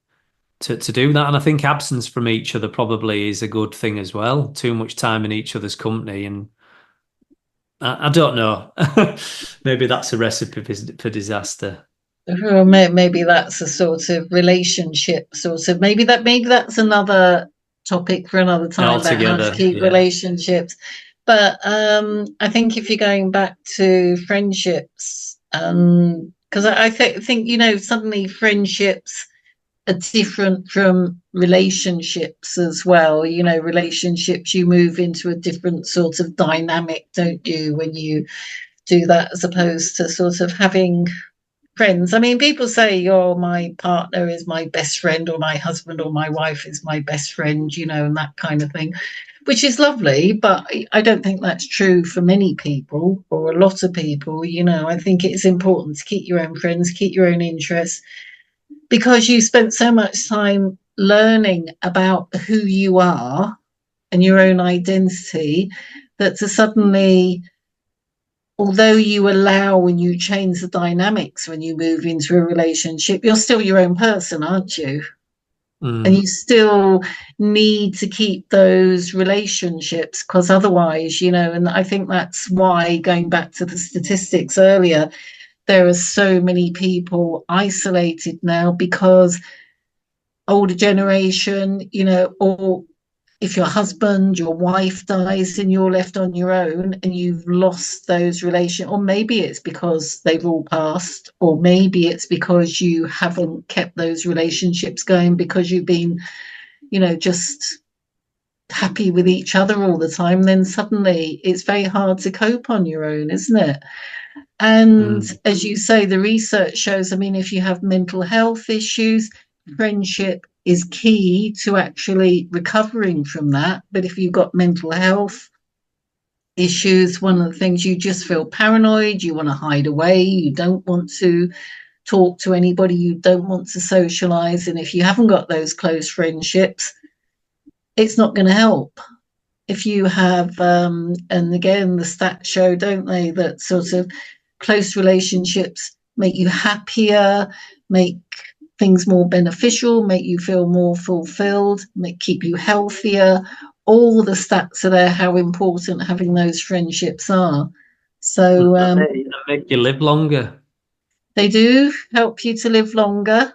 do that. And I think absence from each other probably is a good thing as well. Too much time in each other's company. And I don't know. Maybe that's a recipe for disaster Or maybe that's a sort of relationship sort of maybe that's another topic for another time about how to altogether. keep Yeah. relationships. But I think if you're going back to friendships, because think suddenly friendships are different from relationships as well. Relationships, you move into a different sort of dynamic, don't you, when you do that, as opposed to sort of having friends. I mean, people say, "Oh, my partner is my best friend," or "My husband or my wife is my best friend," and that kind of thing, which is lovely. But I don't think that's true for many people or a lot of people. I think it's important to keep your own friends, keep your own interests, because you spent so much time learning about who you are and your own identity that to suddenly, although you allow and you change the dynamics when you move into a relationship, you're still your own person, aren't you? And Mm. you still need to keep those relationships because otherwise, and I think that's why, going back to the statistics earlier, there are so many people isolated now because older generation, or if your husband, your wife dies and you're left on your own and you've lost those relations, or maybe it's because they've all passed, or maybe it's because you haven't kept those relationships going because you've been, just happy with each other all the time, then suddenly it's very hard to cope on your own, isn't it? And Mm. as you say, the research shows, I mean, if you have mental health issues, friendship is key to actually recovering from that. But if you've got mental health issues, one of the things, you just feel paranoid, you want to hide away, you don't want to talk to anybody, you don't want to socialize. And if you haven't got those close friendships, it's not going to help. If you have, and again, the stats show, don't they, that sort of close relationships make you happier, make things more beneficial, make you feel more fulfilled, keep you healthier. All the stats are there, how important having those friendships are. So And make you live longer. they do help you to live longer.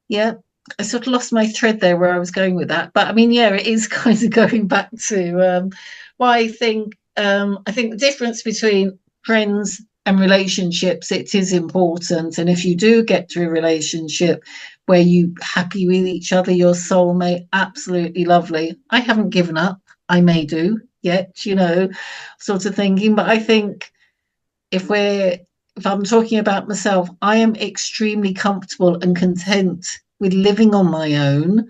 Yeah. I sort of lost my thread there where I was going with that. But I mean, yeah, it is kind of going back to why I think the difference between friends and relationships, it is important. And if you do get to a relationship where you happy with each other, your soulmate, absolutely lovely. I haven't given up. I may do yet, sort of thinking. But I think if I'm talking about myself, I am extremely comfortable and content with living on my own.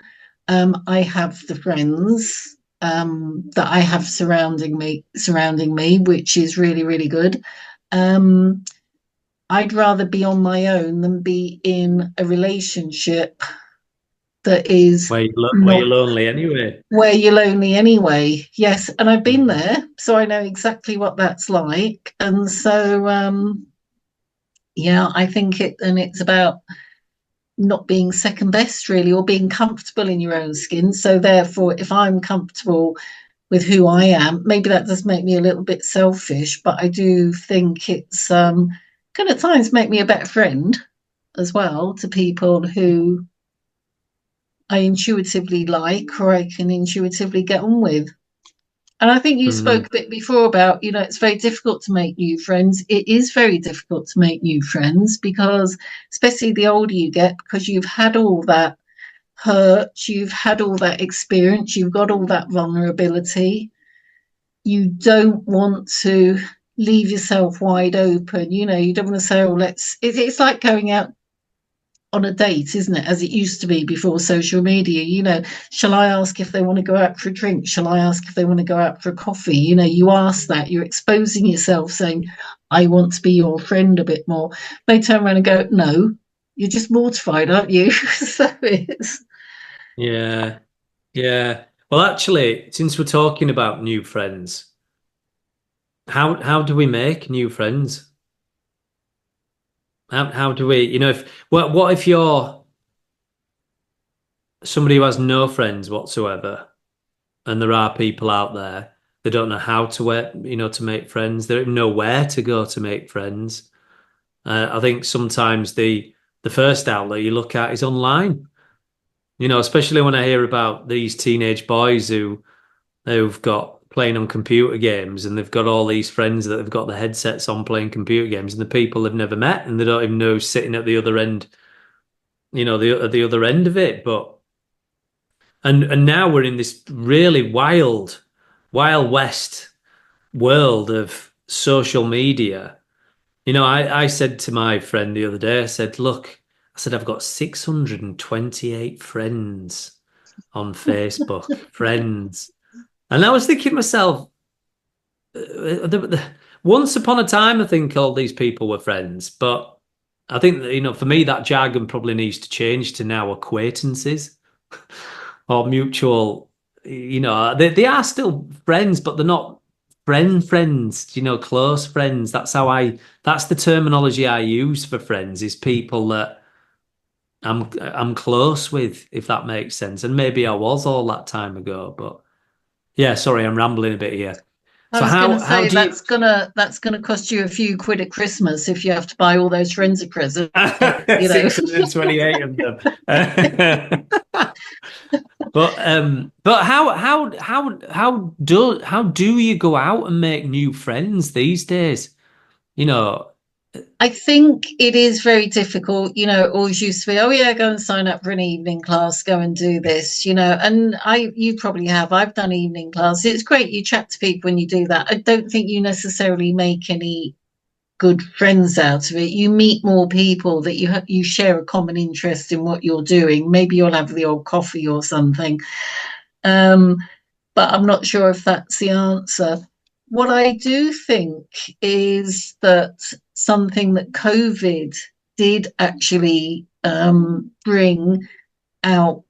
I have the friends that I have surrounding me, which is really, really good. Um, I'd rather be on my own than be in a relationship that is Where you're not lonely anyway. where you're lonely anyway. Yes, and I've been Mm. there, so I know exactly what that's like. And so, yeah, I think it's about not being second best really, or being comfortable in your own skin. So therefore, if I'm comfortable with who I am, maybe that does make me a little bit selfish, but I do think it's can at times make me a better friend as well to people who I intuitively like, or I can intuitively get on with. And I think you spoke Mm. a bit before about, it's very difficult to make new friends. It is very difficult to make new friends because, especially the older you get, because you've had all that hurt, you've had all that experience, you've got all that vulnerability. You don't want to leave yourself wide open. You don't want to say, oh, it's like going out on a date, isn't it? As it used to be before social media. Shall I ask if they want to go out for a drink? Shall I ask if they want to go out for a coffee? You ask that, you're exposing yourself, saying, I want to be your friend a bit more. They turn around and go, no, you're just mortified, aren't you? So it's, Yeah. Yeah. Well, actually, since we're talking about new friends, how do we make new friends? How do we, if what if you're somebody who has no friends whatsoever, and there are people out there they don't know how to to make friends. They don't know where to go to make friends. I think sometimes the first outlet you look at is online. Especially when I hear about these teenage boys who've got playing on computer games and they've got all these friends that have got the headsets on playing computer games and the people they've never met and they don't even know who's sitting at the other end, at the other end of it. But and now we're in this really wild west world of social media. I said to my friend the other day, I said, look, I said, I've got 628 friends on Facebook, friends. And I was thinking to myself, once upon a time, I think all these people were friends, but I think that, for me, that jargon probably needs to change to now acquaintances or mutual, they are still friends, but they're not friends, close friends. That's the terminology I use for friends is people that I'm close with, if that makes sense. And maybe I was all that time ago, but yeah, sorry, I'm rambling a bit here. I So was going to how say do you that's gonna cost you a few quid at Christmas if you have to buy all those friends a present. You know, 628 of them? But how do you go out and make new friends these days? You know, I think it is very difficult. It always used to be, oh yeah, go and sign up for an evening class, go and do this. And you probably have. I've done evening class. It's great. You chat to people when you do that. I don't think you necessarily make any good friends out of it. You meet more people that you share a common interest in what you're doing. Maybe you'll have the old coffee or something. Um, but I'm not sure if that's the answer. What I do think is that something that COVID did actually bring out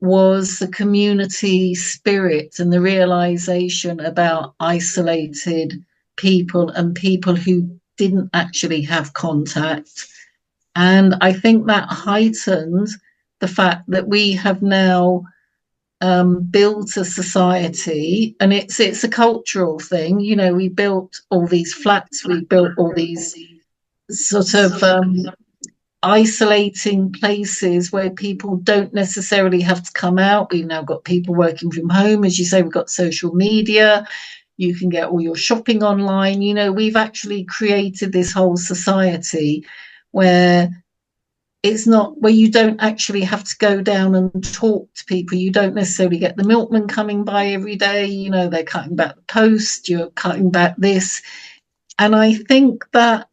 was the community spirit and the realization about isolated people and people who didn't actually have contact. And I think that heightened the fact that we have now built a society, and it's a cultural thing. We built all these flats, we built all these sort of isolating places where people don't necessarily have to come out. We've now got people working from home, as you say. We've got social media. You can get all your shopping online. We've actually created this whole society where it's not, where you don't actually have to go down and talk to people. You don't necessarily get the milkman coming by every day. They're cutting back the post, you're cutting back this. And I think that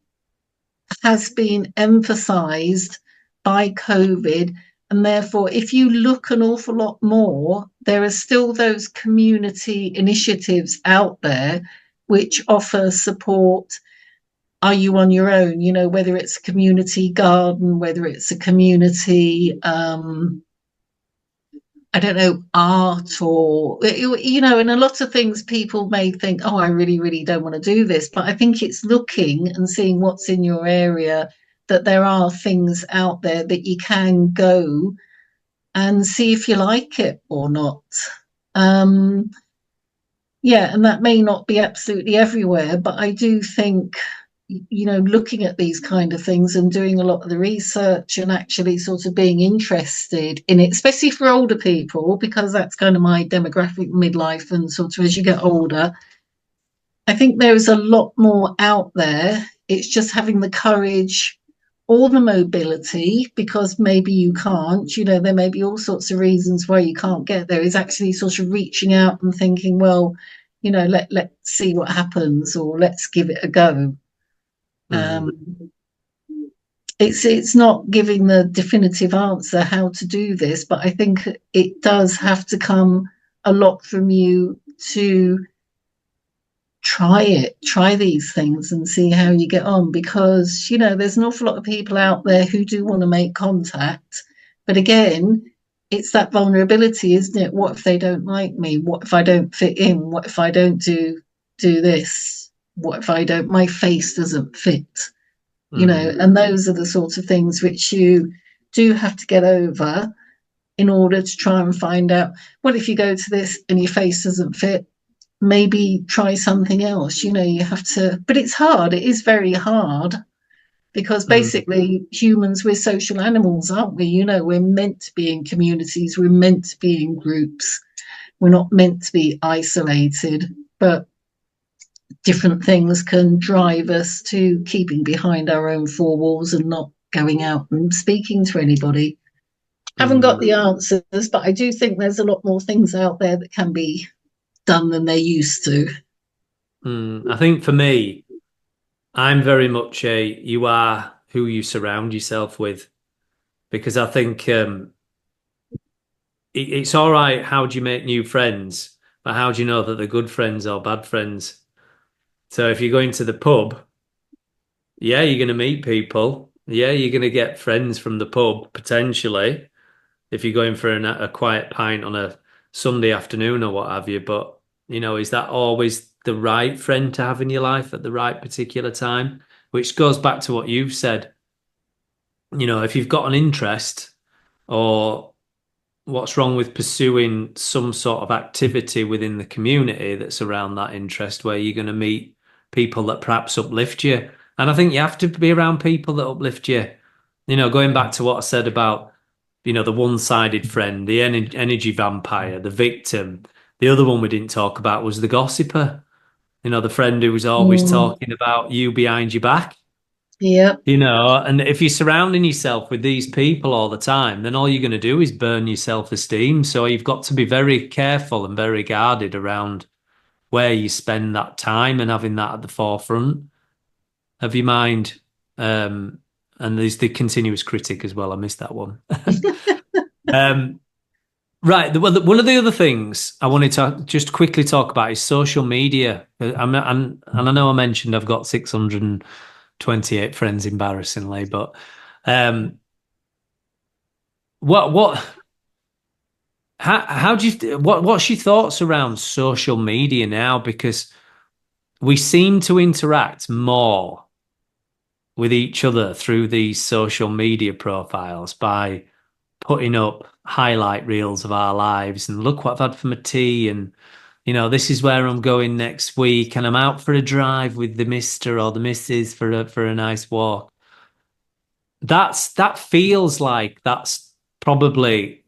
has been emphasized by COVID. And therefore, if you look an awful lot more, there are still those community initiatives out there which offer support. Are you on your own? Whether it's a community garden, whether it's a community, I don't know, art, or, and a lot of things people may think, oh, I really, really don't want to do this. But I think it's looking and seeing what's in your area, that there are things out there that you can go and see if you like it or not. Um, yeah, and that may not be absolutely everywhere, but I do think, looking at these kind of things and doing a lot of the research and actually sort of being interested in it, especially for older people, because that's kind of my demographic, midlife, and sort of as you get older, I think there is a lot more out there. It's just having the courage or the mobility, because maybe you can't, there may be all sorts of reasons why you can't get there, is actually sort of reaching out and thinking, well, let's see what happens, or let's give it a go. mm, Um, it's not giving the definitive answer how to do this, but I think it does have to come a lot from you to try these things and see how you get on, because there's an awful lot of people out there who do want to make contact, but again, it's that vulnerability, isn't it? What if they don't like me? What if I don't fit in? What if I don't do this? What if I don't, my face doesn't fit? mm, And those are the sorts of things which you do have to get over in order to try and find out, what if you go to this and your face doesn't fit? Maybe try something else. You have to, but it's hard. It is very hard, because mm, basically humans, we're social animals, aren't we? We're meant to be in communities, we're meant to be in groups, we're not meant to be isolated. But different things can drive us to keeping behind our own four walls and not going out and speaking to anybody. Haven't got mm, the answers, but I do think there's a lot more things out there that can be done than they used to. I think for me, I'm very much a you are who you surround yourself with, because I think it's all right. How do you make new friends? But how do you know that they're good friends or bad friends? So if you're going to the pub, yeah, you're going to meet people. Yeah, you're going to get friends from the pub potentially if you're going for a quiet pint on a Sunday afternoon or what have you. But, is that always the right friend to have in your life at the right particular time? Which goes back to what you've said. If you've got an interest or what's wrong with pursuing some sort of activity within the community that's around that interest where you're going to meet people that perhaps uplift you. And I think you have to be around people that uplift you. Going back to what I said about, the one-sided friend, the energy vampire, the victim. The other one we didn't talk about was the gossiper. The friend who was always Mm, talking about you behind your back. yeah. And if you're surrounding yourself with these people all the time, then all you're going to do is burn your self-esteem. So you've got to be very careful and very guarded around where you spend that time and having that at the forefront of your mind. Um, and there's the continuous critic as well. I missed that one. Um, right. One of the other things I wanted to just quickly talk about is social media. And I know I mentioned I've got 628 friends, embarrassingly, but um, what how do you what's your thoughts around social media now? Because we seem to interact more with each other through these social media profiles by putting up highlight reels of our lives and look what I've had for my tea and this is where I'm going next week and I'm out for a drive with the Mister or the Mrs. for a nice walk. That feels like that's probably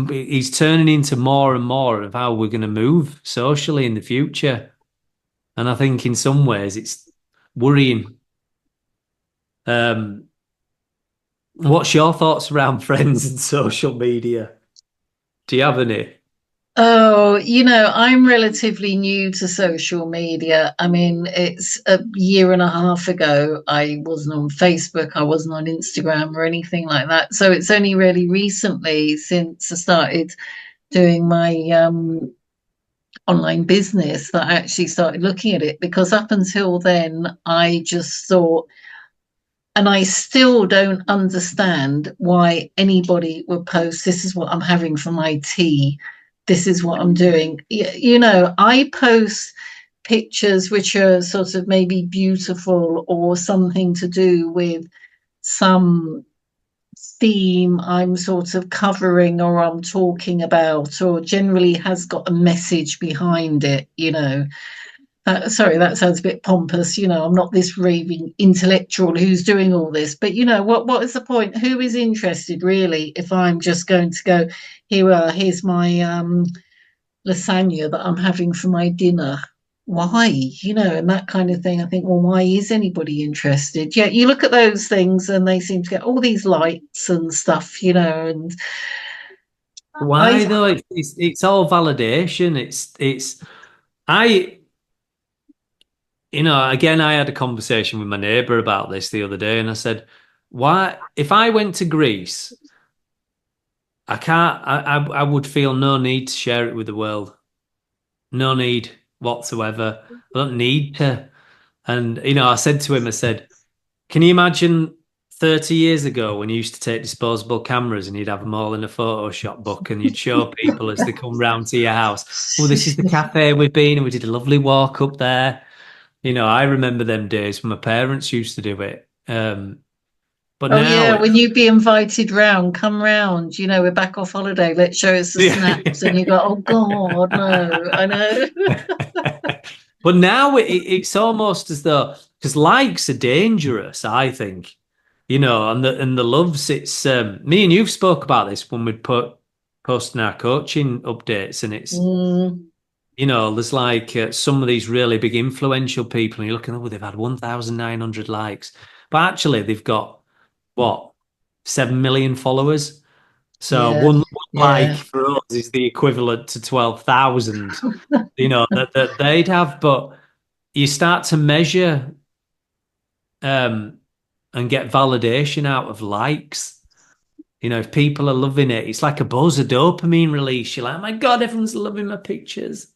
he's turning into more and more of how we're going to move socially in the future. And I think in some ways it's worrying. Um, what's your thoughts around friends and social media? Do you have any? Oh, I'm relatively new to social media. I mean, it's a year and a half ago. I wasn't on Facebook, I wasn't on Instagram or anything like that. So it's only really recently since I started doing my online business that I actually started looking at it because up until then, I just thought, and I still don't understand why anybody would post, this is what I'm having for my tea. This is what I'm doing. I post pictures which are sort of maybe beautiful or something to do with some theme I'm sort of covering or I'm talking about, or generally has got a message behind it. Sorry, that sounds a bit pompous. I'm not this raving intellectual who's doing all this, but what is the point? Who is interested really if I'm just going to go, here's my lasagna that I'm having for my dinner? Why? And that kind of thing. I think, well, why is anybody interested? Yeah, you look at those things and they seem to get all these likes and stuff, and I Why though? It's all validation. It's I again I had a conversation with my neighbour about this the other day, and I said, why if I went to Greece, I can't I would feel no need to share it with the world. No need whatsoever. I don't need to. And I said to him, I said, can you imagine 30 years ago when you used to take disposable cameras and you'd have them all in a Photoshop book and you'd show people as they come round to your house, oh, this is the cafe we've been and we did a lovely walk up there. I remember them days when my parents used to do it. But Oh now yeah, when it's you be invited round, come round. We're back off holiday. Let's show us the snaps, and you go, "Oh God, no!" I know. but now it's almost as though because likes are dangerous, I think. And the loves, it's me and you've spoke about this when we put posting our coaching updates, and it's Mm, there's like some of these really big influential people, and you're looking, oh, they've had 1,900 likes, but actually they've got what 7 million followers. So yeah, one like yeah. for us is the equivalent to 12,000. That they'd have, but you start to measure um, and get validation out of likes. If people are loving it, it's like a buzz, a dopamine release. You're like, oh my God, everyone's loving my pictures.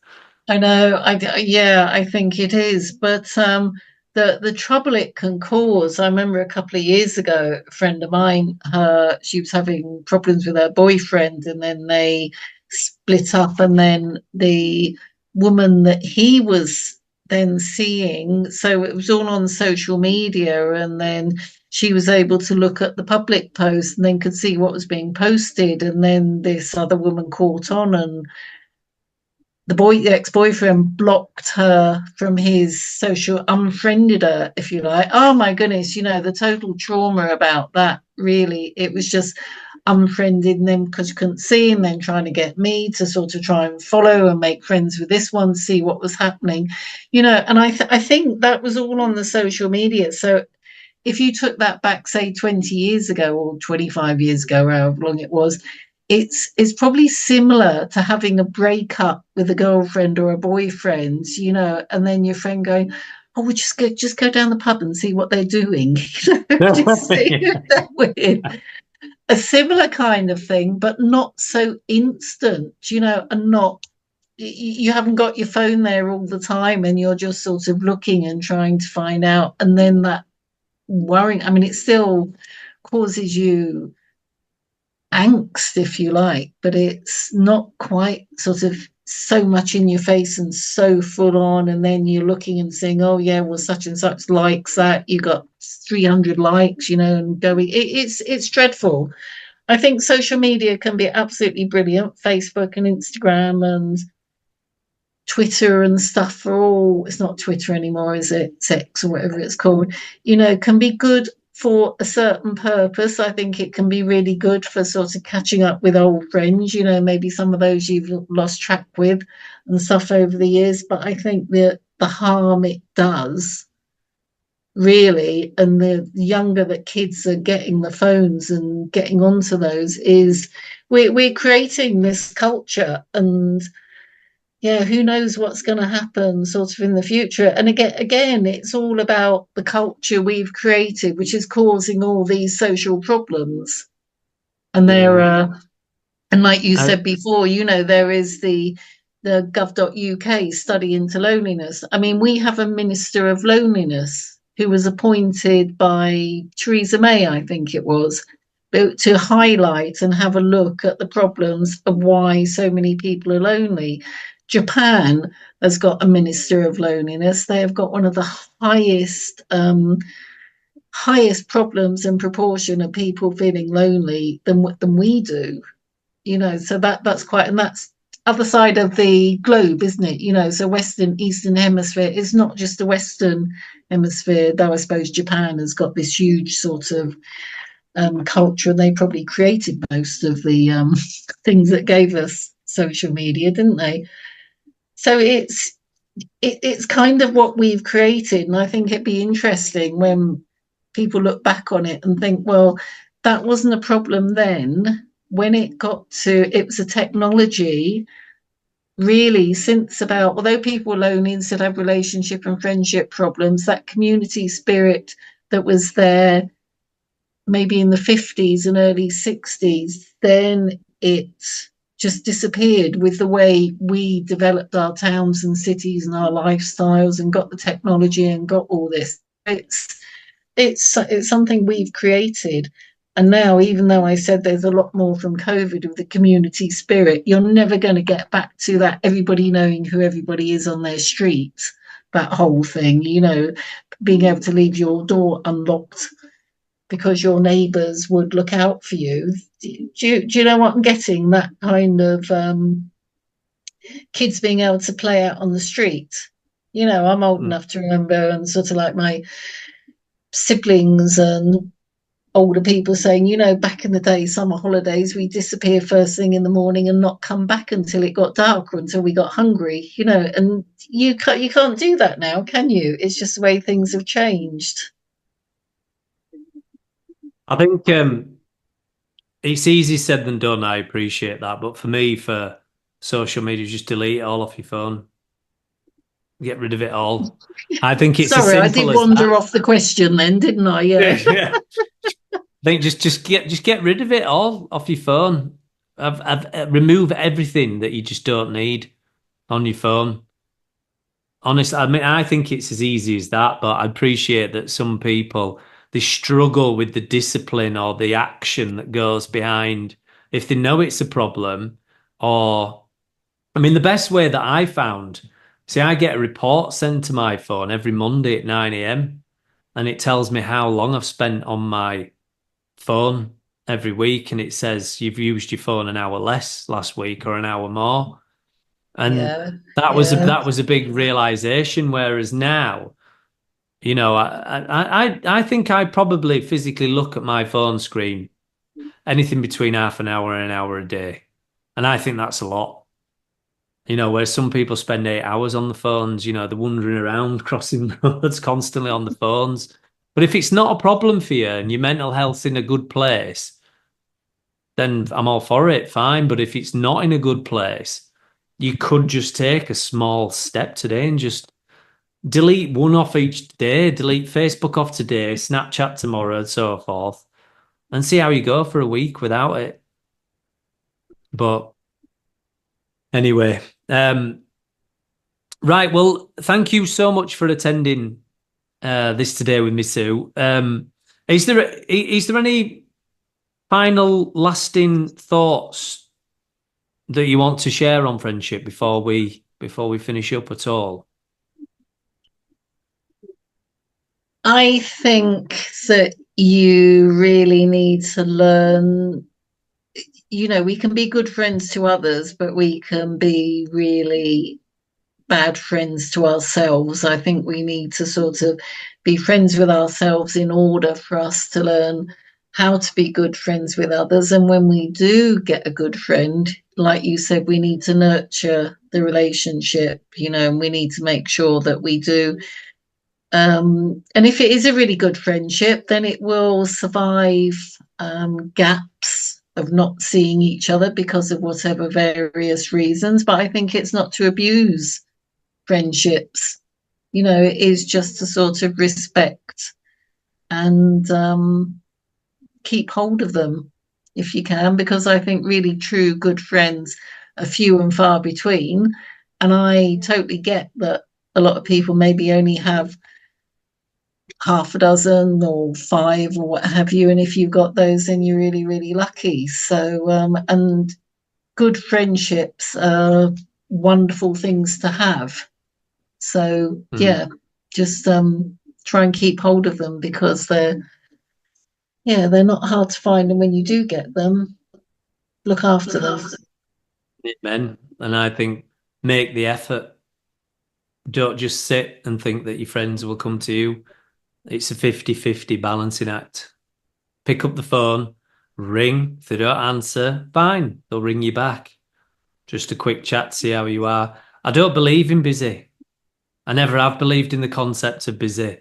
I know. Yeah, I think it is. But the trouble it can cause. I remember a couple of years ago, a friend of mine, she was having problems with her boyfriend, and then they split up, and then the woman that he was then seeing, so it was all on social media, and then she was able to look at the public post and then could see what was being posted, and then this other woman caught on, and the ex-boyfriend blocked her from his social, unfriended her, if you like. Oh my goodness, the total trauma about that, really. It was just unfriended them because you couldn't see, and then trying to get me to sort of try and follow and make friends with this one, see what was happening, and I think that was all on the social media. So if you took that back, say 20 years ago or 25 years ago, however long it was, it's probably similar to having a breakup with a girlfriend or a boyfriend, and then your friend going, "Oh, we'll just go down the pub and see what they're doing," just see Yeah. if they're weird. A similar kind of thing, but not so instant, and not you haven't got your phone there all the time, and you're just sort of looking and trying to find out, and then that worrying. I mean, it still causes you angst, if you like, but it's not quite sort of so much in your face and so full on. And then you're looking and saying, "Oh yeah, well, such and such likes that. You got 300 likes, and going. It's dreadful. I think social media can be absolutely brilliant. Facebook and Instagram and Twitter and stuff for all, it's not Twitter anymore, is it? It's X or whatever it's called, can be good for a certain purpose. I think it can be really good for sort of catching up with old friends, maybe some of those you've lost track with and stuff over the years. But I think that the harm it does really, and the younger that kids are getting the phones and getting onto those, is we're creating this culture, and yeah, who knows what's going to happen sort of in the future. And again, it's all about the culture we've created, which is causing all these social problems. And there Yeah. are, and like you I, said before, there is the gov.uk study into loneliness. I mean, we have a minister of loneliness who was appointed by Theresa May, I think it was, to highlight and have a look at the problems of why so many people are lonely. Japan has got a minister of loneliness. They have got one of the highest problems and proportion of people feeling lonely than we do. So that's quite, and that's other side of the globe, isn't it? So Western, Eastern Hemisphere is not just the Western Hemisphere, though I suppose Japan has got this huge sort of culture, and they probably created most of the things that gave us social media, didn't they? So it's kind of what we've created, and I think it'd be interesting when people look back on it and think, well, that wasn't a problem then. When it was a technology, really, since about, although people were lonely and still have relationship and friendship problems, that community spirit that was there maybe in the 50s and early 60s, then it just disappeared with the way we developed our towns and cities and our lifestyles and got the technology and got all this. It's something we've created. And now, even though I said there's a lot more from COVID of the community spirit, you're never going to get back to that everybody knowing who everybody is on their street, that whole thing, being able to leave your door unlocked because your neighbours would look out for you. Do you know what I'm getting? That kind of kids being able to play out on the street. I'm old enough to remember, and sort of like my siblings and older people saying, back in the day, summer holidays, we disappear first thing in the morning and not come back until it got dark or until we got hungry, and you can't do that now, can you? It's just the way things have changed. I think it's easy said than done. I appreciate that. But for me, for social media, just delete it all off your phone. Get rid of it all. I think it's as Sorry, I simple did as wander that. off the question then, didn't I? Yeah, Yeah. yeah. I think just get rid of it all off your phone. Remove everything that you just don't need on your phone. Honestly, I mean, I think it's as easy as that, but I appreciate that some people they struggle with the discipline or the action that goes behind if they know it's a problem. Or, I mean, the best way that I found See, I get a report sent to my phone every Monday at 9 a.m. and it tells me how long I've spent on my phone every week. And it says you've used your phone an hour less last week or an hour more. And Yeah, that was yeah, a big realization. Whereas now, I think I probably physically look at my phone screen anything between half an hour and an hour a day. And I think that's a lot. Where some people spend 8 hours on the phones, they're wandering around, crossing roads constantly on the phones. But if it's not a problem for you and your mental health's in a good place, then I'm all for it, fine. But if it's not in a good place, you could just take a small step today and just delete one off each day, delete Facebook off today, Snapchat tomorrow, and so forth, and see how you go for a week without it. But anyway, right. Well, thank you so much for attending this today with me, Sue. Is there any final lasting thoughts that you want to share on friendship before we finish up at all? I think that you really need to learn. We can be good friends to others, but we can be really bad friends to ourselves. I think we need to sort of be friends with ourselves in order for us to learn how to be good friends with others. And when we do get a good friend, like you said, we need to nurture the relationship, and we need to make sure that we do. And if it is a really good friendship, then it will survive gaps of not seeing each other because of whatever various reasons. But I think it's not to abuse friendships. It is just to sort of respect and keep hold of them if you can, because I think really true good friends are few and far between. And I totally get that a lot of people maybe only have half a dozen or five or what have you. And if you've got those, then you're really, really lucky. So, and good friendships are wonderful things to have. So Mhm. yeah, just try and keep hold of them because they're not hard to find, and when you do get them, look after them. Amen. And I think make the effort. Don't just sit and think that your friends will come to you. It's a 50-50 balancing act. Pick up the phone, ring. If they don't answer, fine, they'll ring you back. Just a quick chat, see how you are. I don't believe in busy. I never have believed in the concept of busy.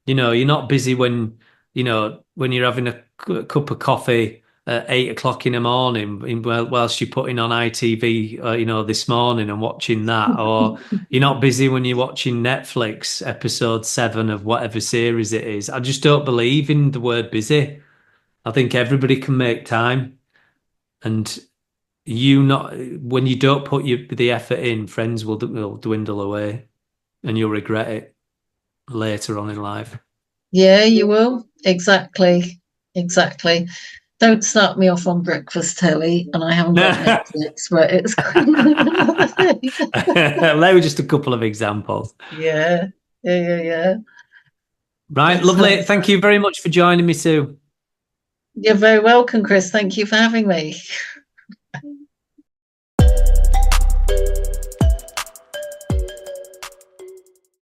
You're not busy when you're having a cup of coffee at 8 o'clock in the morning whilst you're putting on ITV, this morning and watching that, or you're not busy when you're watching Netflix episode 7 of whatever series it is. I just don't believe in the word busy. I think everybody can make time, and when you don't put the effort in, friends will dwindle away, and you'll regret it later on in life. Yeah, you will. Exactly. Exactly. Don't start me off on breakfast telly, and I haven't got Netflix, but it's They were just a couple of examples. yeah, yeah. Right, That's lovely. Thank you very much for joining me, Sue. You're very welcome, Chris. Thank you for having me.